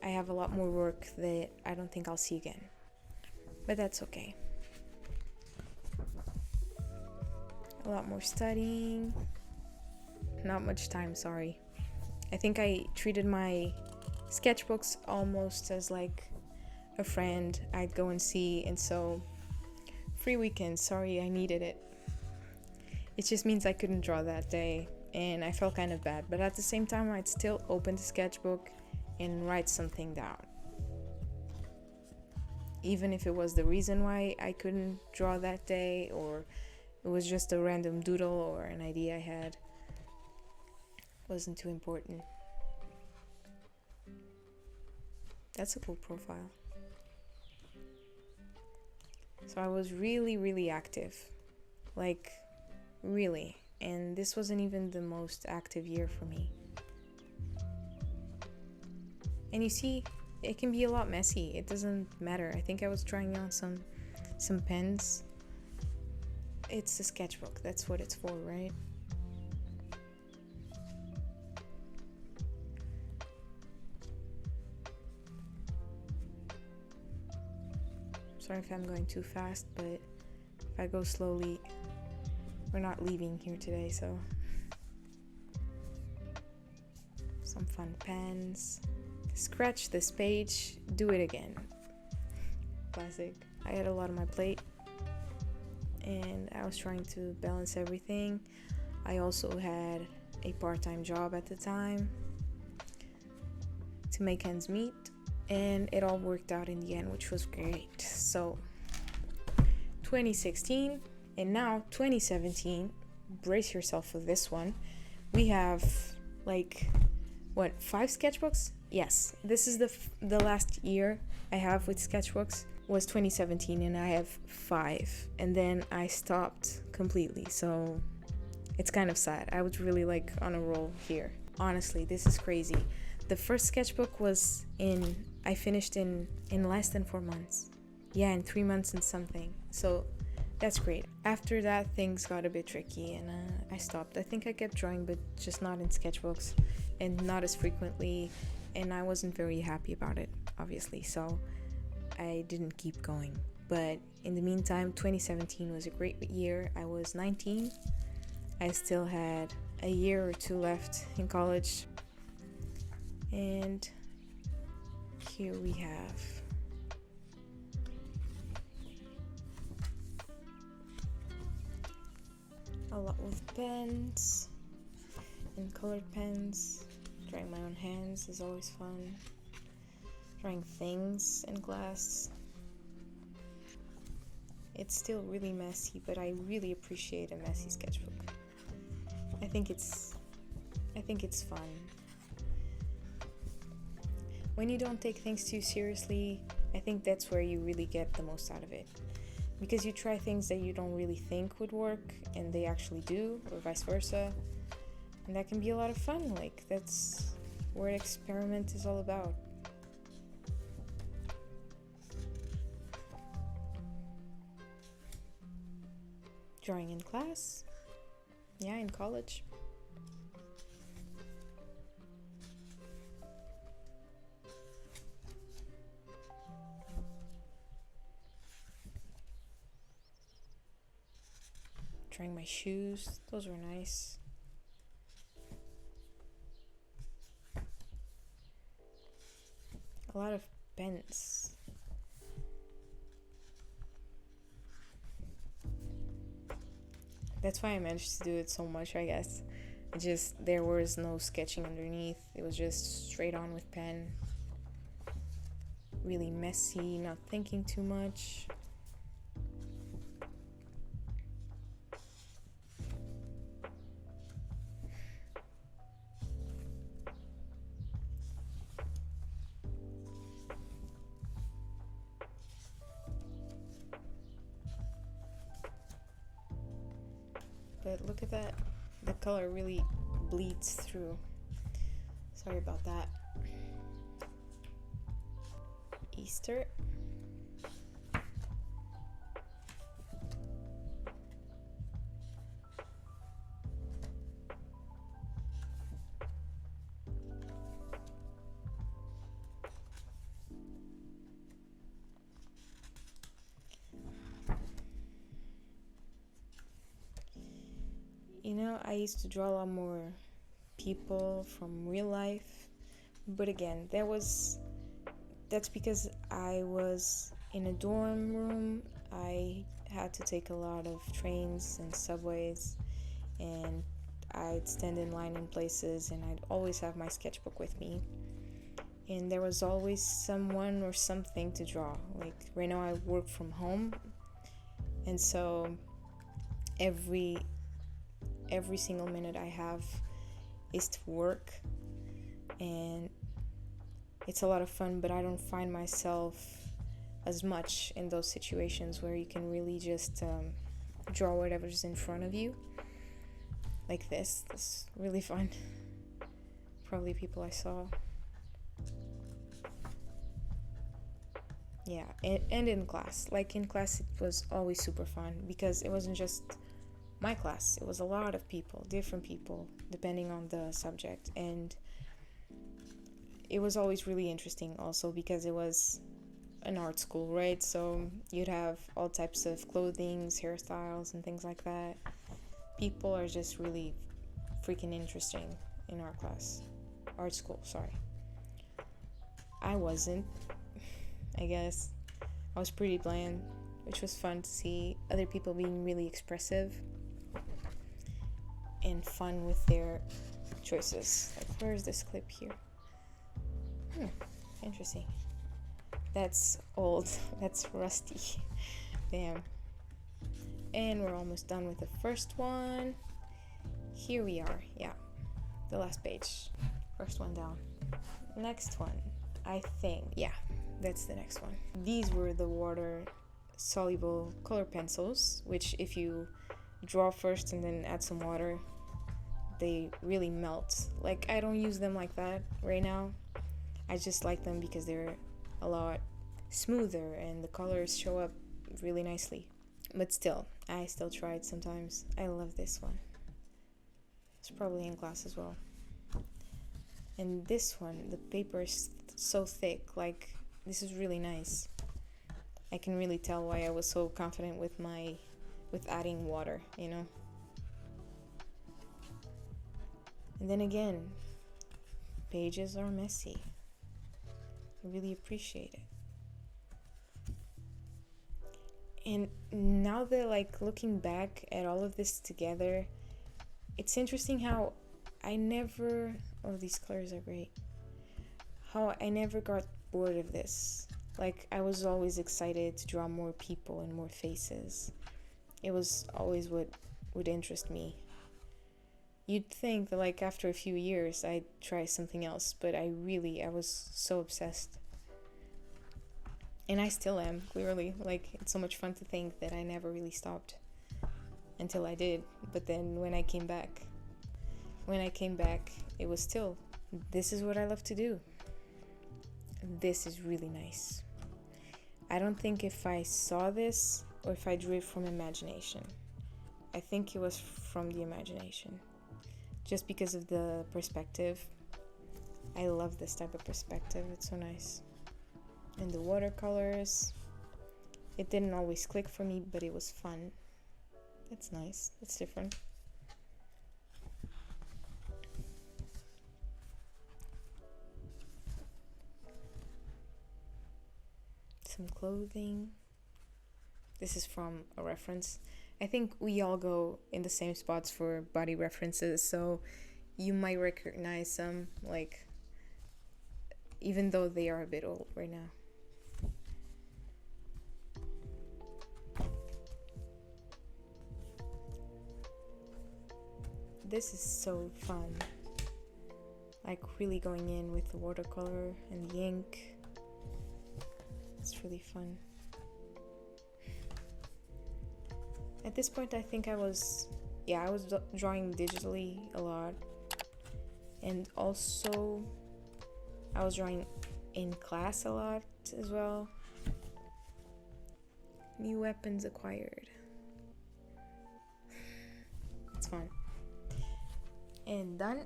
I have a lot more work that I don't think I'll see again. But that's okay. A lot more studying. Not much time, sorry. I think I treated my sketchbooks almost as like a friend I'd go and see, and so free weekend, sorry, I needed it. It just means I couldn't draw that day, and I felt kind of bad, but at the same time I'd still open the sketchbook and write something down. Even if it was the reason why I couldn't draw that day, or it was just a random doodle or an idea I had, wasn't too important. That's a cool profile. So I was really active, like really, and this wasn't even the most active year for me. And you see, it can be a lot messy. It doesn't matter. I think I was trying on some pens. It's a sketchbook. That's what it's for, right? Sorry if I'm going too fast, but if I go slowly, we're not leaving here today, so some fun pens. Scratch this page, do it again. Classic. I had a lot on my plate, and I was trying to balance everything. I also had a part-time job at the time to make ends meet, and it all worked out in the end, which was great. So 2016 and now 2017, brace yourself for this one. We have like 5 sketchbooks? Yes, this is the last year I have with sketchbooks was 2017, and I have 5, and then I stopped completely, so it's kind of sad. I was really like on a roll here. Honestly, this is crazy. The first sketchbook I finished in less than 4 months. Yeah, in 3 months and something. So that's great. After that, things got a bit tricky, and I stopped. I think I kept drawing, but just not in sketchbooks and not as frequently, and I wasn't very happy about it, obviously, so I didn't keep going. But in the meantime, 2017 was a great year. I was 19. I still had a year or 2 left in college, and here we have a lot with pens and colored pens. Drawing my own hands is always fun. Drawing things in glass. It's still really messy, but I really appreciate a messy sketchbook. I think it's fun. When you don't take things too seriously, I think that's where you really get the most out of it. Because you try things that you don't really think would work, and they actually do, or vice versa. And that can be a lot of fun. Like, that's where experiment is all about. drawing in class. Yeah, in college. Drawing my shoes, those were nice. A lot of pens. That's why I managed to do it so much, I guess. There was no sketching underneath. It was just straight on with pen. Really messy, not thinking too much. But look at that, the color really bleeds through. Sorry about that. Easter. You know, I used to draw a lot more people from real life, but again, that's because I was in a dorm room. I had to take a lot of trains and subways, and I'd stand in line in places, and I'd always have my sketchbook with me, and there was always someone or something to draw. Like right now I work from home, and so every single minute I have is to work, and it's a lot of fun, but I don't find myself as much in those situations where you can really just draw whatever's in front of you. Like this is really fun. Probably people I saw. Yeah, and in class. Like in class it was always super fun because it wasn't just my class, it was a lot of people, different people, depending on the subject, and it was always really interesting also because it was an art school, right? So you'd have all types of clothings, hairstyles, and things like that. People are just really freaking interesting in our class. Art school, sorry. I wasn't, I guess. I was pretty bland, which was fun to see other people being really expressive and fun with their choices. Like, where's this clip here? Interesting. That's old. That's rusty. Damn. And we're almost done with the first one. Here we are. Yeah. The last page. First one down. Next one. I think. Yeah. That's the next one. These were the water soluble color pencils, which if you draw first and then add some water, they really melt. Like, I don't use them like that right now. I just like them because they're a lot smoother and the colors show up really nicely. But still, I still try it sometimes. I love this one. It's probably in class as well. And this one, the paper is so thick. Like, this is really nice. I can really tell why I was so confident with adding water, you know. And then again, pages are messy. I really appreciate it. And now that, like, looking back at all of this together, it's interesting how these colors are great. How I never got bored of this. Like, I was always excited to draw more people and more faces. It was always what would interest me. You'd think that, like, after a few years I'd try something else, but I was so obsessed. And I still am, clearly. Like, it's so much fun to think that I never really stopped until I did. But then when I came back, it was still, this is what I love to do. This is really nice. I don't think if I saw this or if I drew it from imagination, I think it was from the imagination, just because of the perspective. I love this type of perspective, it's so nice. And the watercolors, it didn't always click for me, but it was fun. It's nice, it's different. Some clothing. This is from a reference. I think we all go in the same spots for body references, so you might recognize some, like, even though they are a bit old right now. This is so fun. Like, really going in with the watercolor and the ink. It's really fun. At this point, I think I was drawing digitally a lot. And also, I was drawing in class a lot as well. New weapons acquired. It's fun. And done.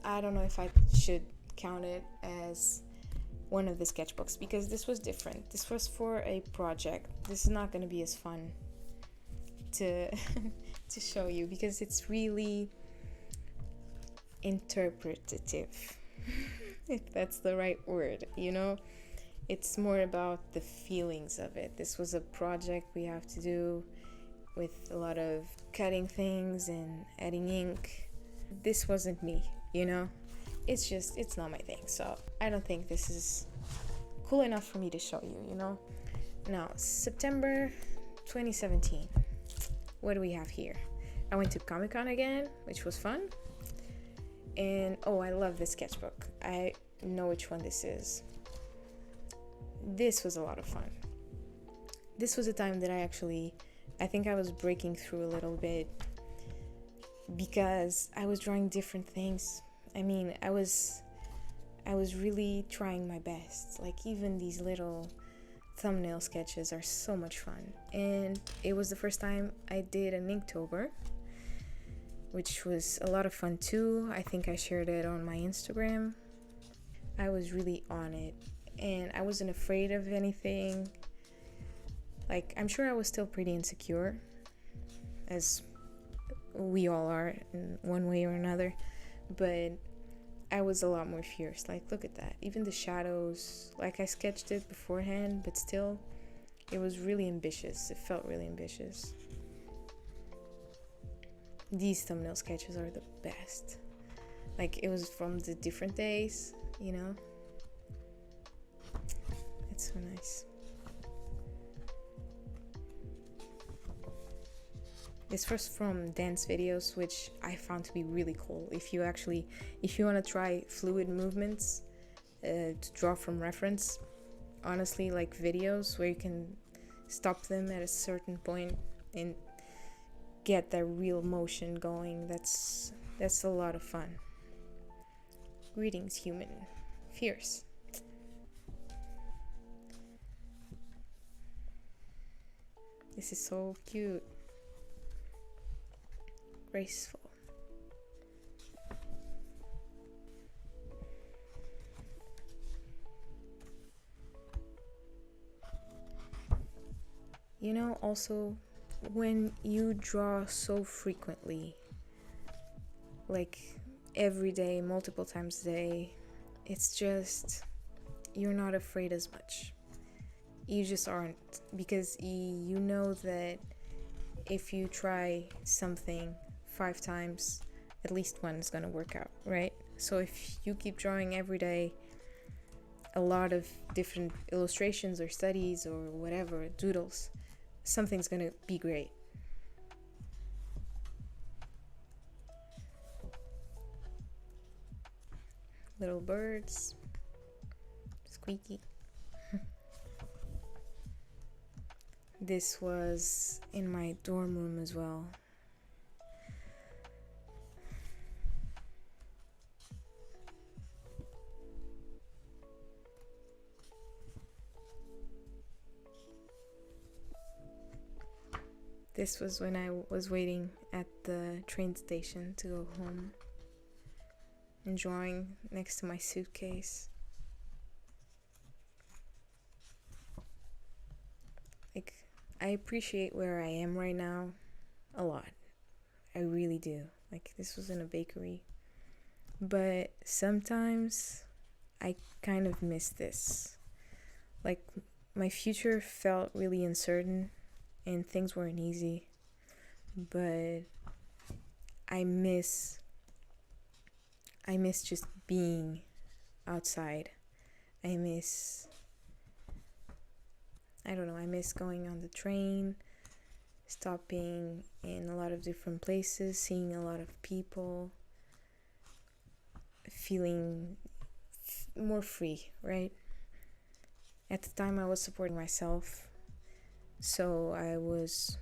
I don't know if I should count it as one of the sketchbooks because this was different. This was for a project. This is not going to be as fun to to show you because it's really interpretative, if that's the right word, you know? It's more about the feelings of it. This was a project we have to do with a lot of cutting things and adding ink. This wasn't me, you know? It's not my thing, so I don't think this is cool enough for me to show you, you know? Now, September 2017. What do we have here? I went to Comic-Con again, which was fun. And oh, I love this sketchbook. I know which one this is. This was a lot of fun. This was a time that I think I was breaking through a little bit because I was drawing different things. I mean, I was really trying my best. Like, even these little thumbnail sketches are so much fun. And it was the first time I did an Inktober, which was a lot of fun too. I think I shared it on my Instagram. I was really on it and I wasn't afraid of anything. Like, I'm sure I was still pretty insecure, as we all are in one way or another, but I was a lot more fierce. Like, look at that. Even the shadows, like, I sketched it beforehand, but still, it was really ambitious. It felt really ambitious. These thumbnail sketches are the best. Like, it was from the different days, you know? It's so nice. This was from dance videos, which I found to be really cool. If you want to try fluid movements to draw from reference, honestly, like videos where you can stop them at a certain point and get that real motion going, that's a lot of fun. Greetings, human. Fierce. This is so cute. Graceful. You know, also, when you draw so frequently, like every day, multiple times a day, it's just, you're not afraid as much. You just aren't, because you know that if you try something 5 times, at least one is gonna work out, right? So if you keep drawing every day a lot of different illustrations or studies or whatever, doodles, something's gonna be great. Little birds, squeaky. This was in my dorm room as well. This was when I was waiting at the train station to go home and drawing next to my suitcase. Like, I appreciate where I am right now a lot. I really do. Like, this was in a bakery. But sometimes I kind of miss this. Like, my future felt really uncertain and things weren't easy. But I miss just being outside. I miss going on the train, stopping in a lot of different places, seeing a lot of people, feeling more free, right? At the time I was supporting myself, so I was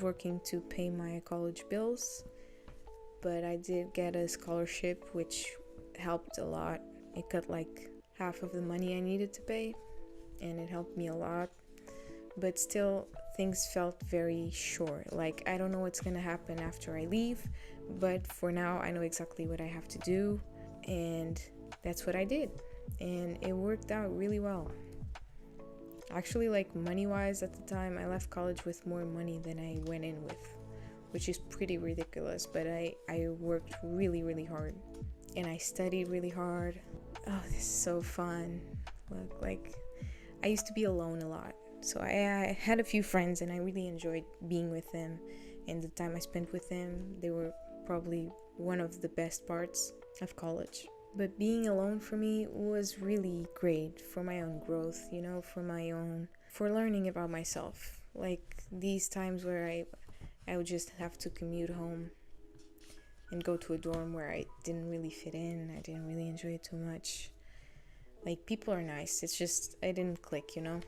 working to pay my college bills, but I did get a scholarship which helped a lot. It cut like half of the money I needed to pay, and it helped me a lot. But still, things felt very sure. Like, I don't know what's gonna happen after I leave, but for now I know exactly what I have to do, and that's what I did, and it worked out really well. Actually, like, money-wise, at the time I left college with more money than I went in with, which is pretty ridiculous, but I worked really, really hard, and I studied really hard. Oh, this is so fun. Look, like, I used to be alone a lot, so I had a few friends, and I really enjoyed being with them, and the time I spent with them, they were probably one of the best parts of college. But being alone for me was really great for my own growth, you know, for learning about myself. Like, these times where I would just have to commute home and go to a dorm where I didn't really fit in. I didn't really enjoy it too much. Like, people are nice, it's just I didn't click, you know.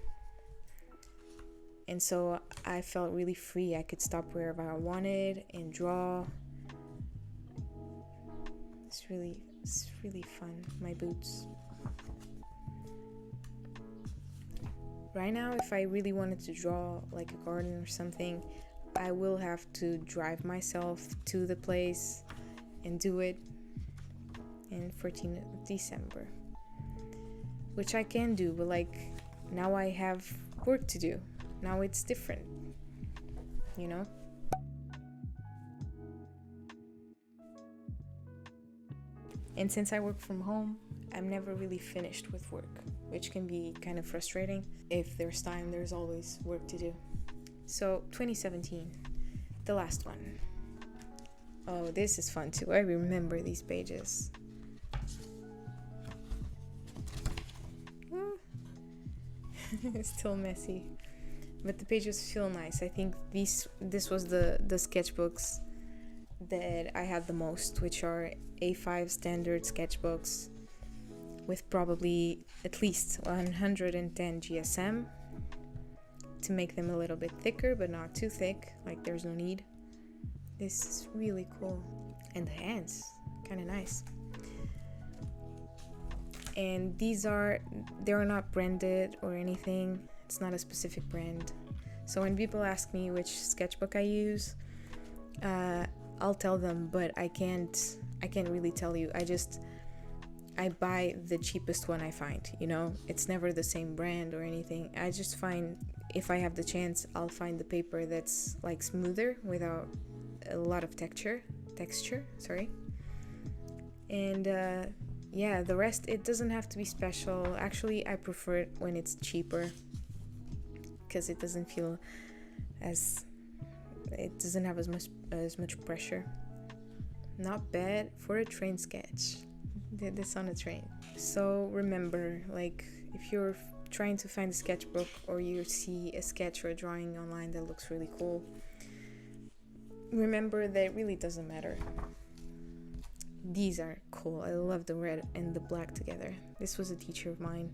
And so I felt really free. I could stop wherever I wanted and draw. It's really fun. My boots. Right now, if I really wanted to draw like a garden or something, I will have to drive myself to the place and do it in 14th of December. Which I can do, but like, now I have work to do. Now it's different, you know? And since I work from home, I'm never really finished with work, which can be kind of frustrating. If there's time, there's always work to do. So 2017, the last one. Oh, this is fun too. I remember these pages. It's still messy, but the pages feel nice. I think this was the sketchbooks that I had the most, which are A5 standard sketchbooks with probably at least 110 GSM to make them a little bit thicker, but not too thick, like there's no need. This is really cool. And the hands, kind of nice. And they're not branded or anything. It's not a specific brand. So when people ask me which sketchbook I use, I'll tell them, but I can't really tell you. I buy the cheapest one I find, you know? It's never the same brand or anything. I just find, if I have the chance, I'll find the paper that's like smoother without a lot of texture, sorry. And yeah, the rest, it doesn't have to be special. Actually, I prefer it when it's cheaper because it doesn't feel it doesn't have as much pressure. Not bad for a train sketch. Did this on a train. So remember, like, if you're trying to find a sketchbook or you see a sketch or a drawing online that looks really cool, remember that it really doesn't matter. These are cool. I love the red and the black together. This was a teacher of mine.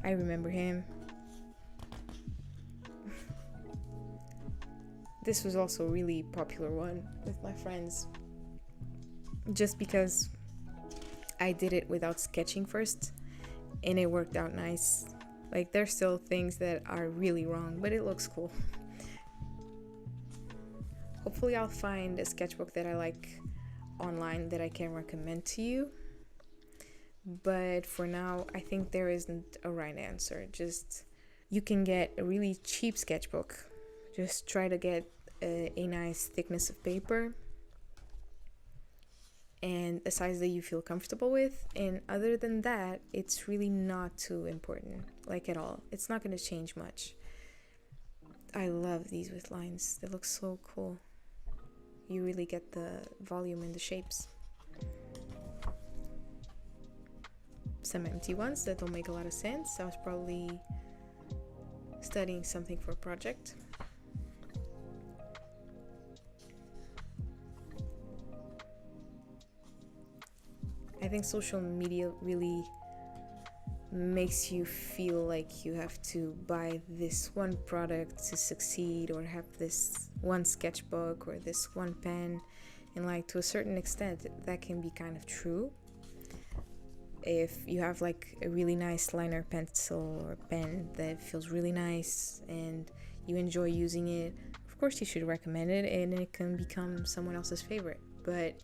I remember him. This was also a really popular one with my friends, just because I did it without sketching first and it worked out nice. Like, there's still things that are really wrong, but it looks cool. Hopefully I'll find a sketchbook that I like online that I can recommend to you. But for now, I think there isn't a right answer. Just, you can get a really cheap sketchbook. Just try to get a nice thickness of paper and a size that you feel comfortable with. And other than that, it's really not too important, like at all. It's not going to change much. I love these with lines. They look so cool. You really get the volume and the shapes. Some empty ones that don't make a lot of sense. I was probably studying something for a project. I think social media really makes you feel like you have to buy this one product to succeed, or have this one sketchbook or this one pen, and like to a certain extent that can be kind of true. If you have like a really nice liner pencil or pen that feels really nice and you enjoy using it, of course you should recommend it, and it can become someone else's favorite. But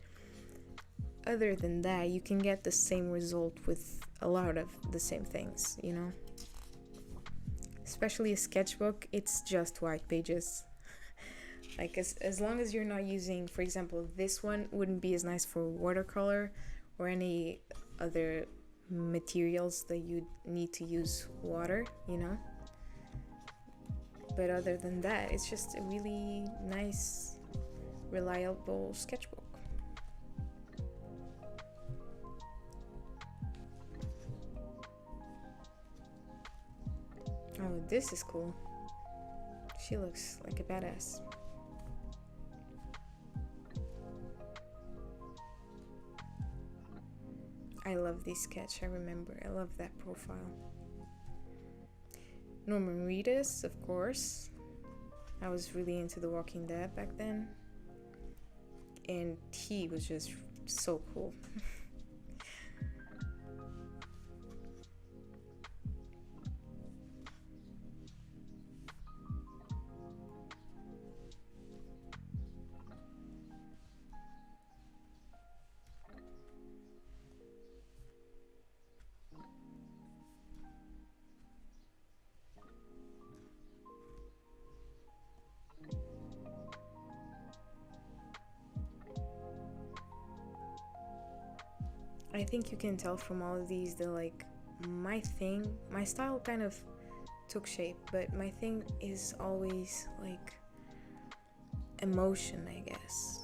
other than that, you can get the same result with a lot of the same things, you know? Especially a sketchbook, it's just white pages. Like as long as you're not using, for example, this one wouldn't be as nice for watercolor or any other materials that you need to use water, you know? But other than that, it's just a really nice, reliable sketchbook. Oh, this is cool. She looks like a badass. I love this sketch, I remember. I love that profile. Norman Reedus, of course. I was really into The Walking Dead back then. And he was just so cool. I think you can tell from all of these that like my style kind of took shape, but my thing is always like emotion, I guess.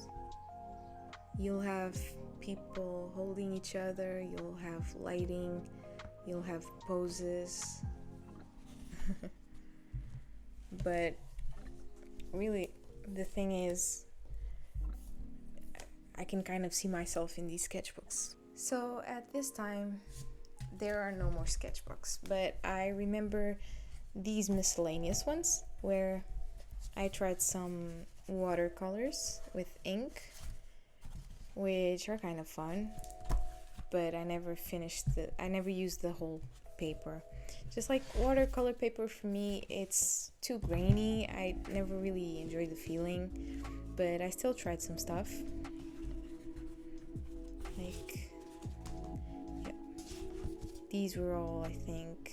You'll have people holding each other, you'll have lighting, you'll have poses. But really, the thing is, I can kind of see myself in these sketchbooks. So at this time, there are no more sketchbooks, but I remember these miscellaneous ones where I tried some watercolors with ink, which are kind of fun, but I never used the whole paper. Just like watercolor paper, for me, it's too grainy. I never really enjoyed the feeling, but I still tried some stuff. Like, yeah. These were all, I think,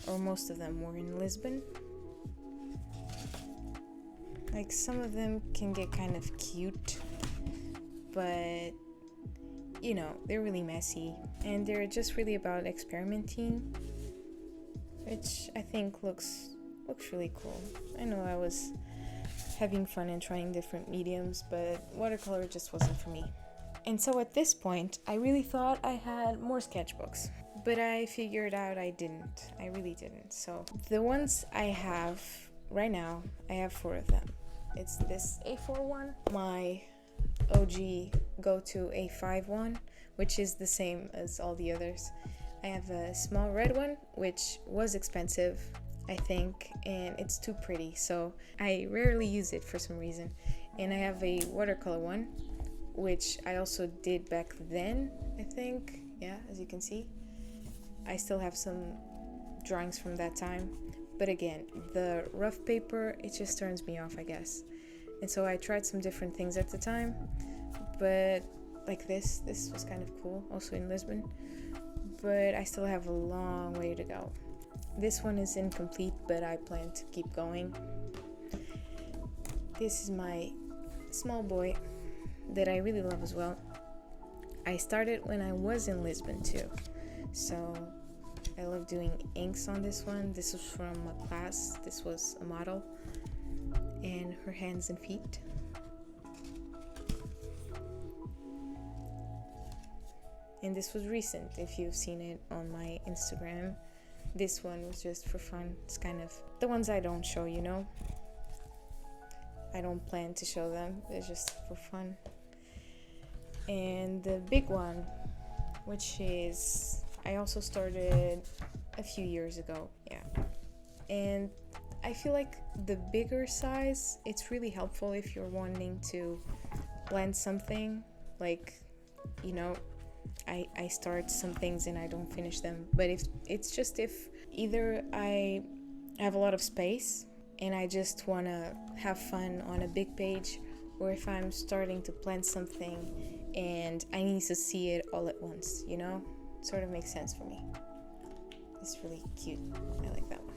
or most of them were in Lisbon. Like, some of them can get kind of cute, but you know, they're really messy, and they're just really about experimenting, which I think looks really cool. I know I was having fun and trying different mediums, but watercolor just wasn't for me. And so at this point, I really thought I had more sketchbooks, but I figured out I didn't. I really didn't. So the ones I have right now, I have 4 of them. It's this A4 one, my OG go-to A5 one, which is the same as all the others. I have a small red one, which was expensive, I think, and it's too pretty, so I rarely use it for some reason. And I have a watercolor one, which I also did back then, I think. Yeah, as you can see, I still have some drawings from that time, but again, the rough paper, it just turns me off, I guess. And so I tried some different things at the time, but like this was kind of cool, also in Lisbon, but I still have a long way to go. This one is incomplete, but I plan to keep going. This is my small boy that I really love as well. I started when I was in Lisbon too, so I love doing inks on this one. This was from a class. This was a model and her hands and feet. And this was recent, if you've seen it on my Instagram. This one was just for fun. It's kind of the ones I don't show, you know? I don't plan to show them, it's just for fun. And the big one, which is, I also started a few years ago, yeah. And I feel like the bigger size, it's really helpful if you're wanting to blend something. Like, you know, I start some things and I don't finish them. But if either I have a lot of space and I just want to have fun on a big page, or if I'm starting to plan something and I need to see it all at once, you know? It sort of makes sense for me. It's really cute. I like that one.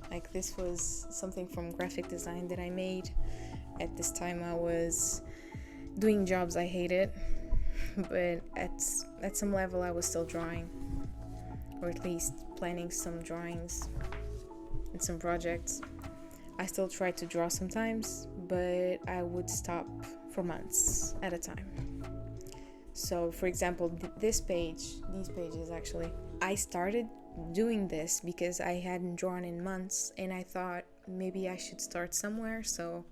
Like, this was something from graphic design that I made. At this time I was doing jobs I hated, but at some level I was still drawing, or at least planning some drawings and some projects. I still tried to draw sometimes, but I would stop for months at a time. So for example, these pages actually, I started doing this because I hadn't drawn in months and I thought maybe I should start somewhere, so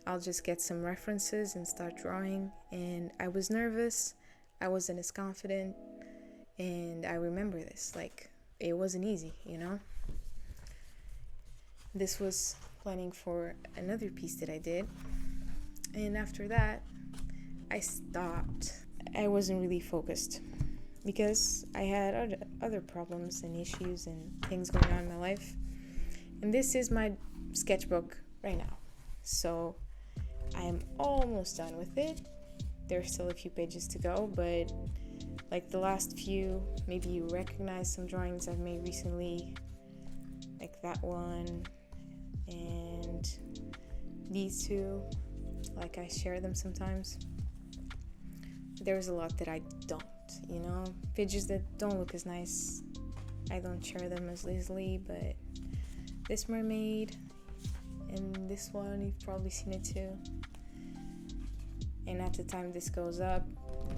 I'll just get some references and start drawing. And I was nervous, I wasn't as confident, and I remember this, like, it wasn't easy, you know? This was planning for another piece that I did, and after that I stopped. I wasn't really focused because I had other problems and issues and things going on in my life. And this is my sketchbook right now, so I'm almost done with it. There's still a few pages to go, but like the last few, maybe you recognize some drawings I've made recently, like that one and these two. Like, I share them sometimes. There's a lot that I don't, you know, pages that don't look as nice, I don't share them as easily. But this mermaid and this one, you've probably seen it too. And at the time this goes up,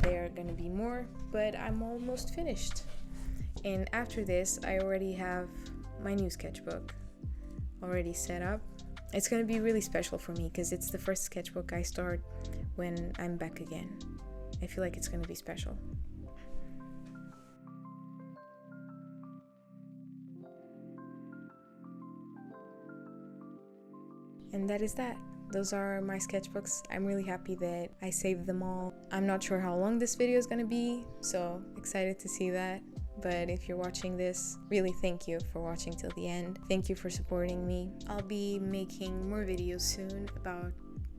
there are gonna be more, but I'm almost finished. And after this, I already have my new sketchbook already set up. It's gonna be really special for me because it's the first sketchbook I start when I'm back again. I feel like it's gonna be special. And that is that. Those are my sketchbooks. I'm really happy that I saved them all. I'm not sure how long this video is gonna be, so excited to see that. But if you're watching this, really thank you for watching till the end. Thank you for supporting me. I'll be making more videos soon about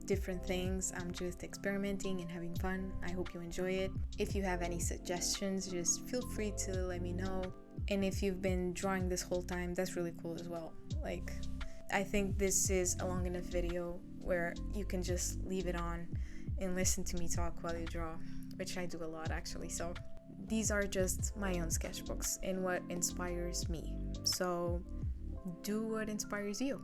different things. I'm just experimenting and having fun. I hope you enjoy it. If you have any suggestions, just feel free to let me know. And if you've been drawing this whole time, that's really cool as well. Like, I think this is a long enough video where you can just leave it on and listen to me talk while you draw, which I do a lot actually. So these are just my own sketchbooks and what inspires me. So do what inspires you.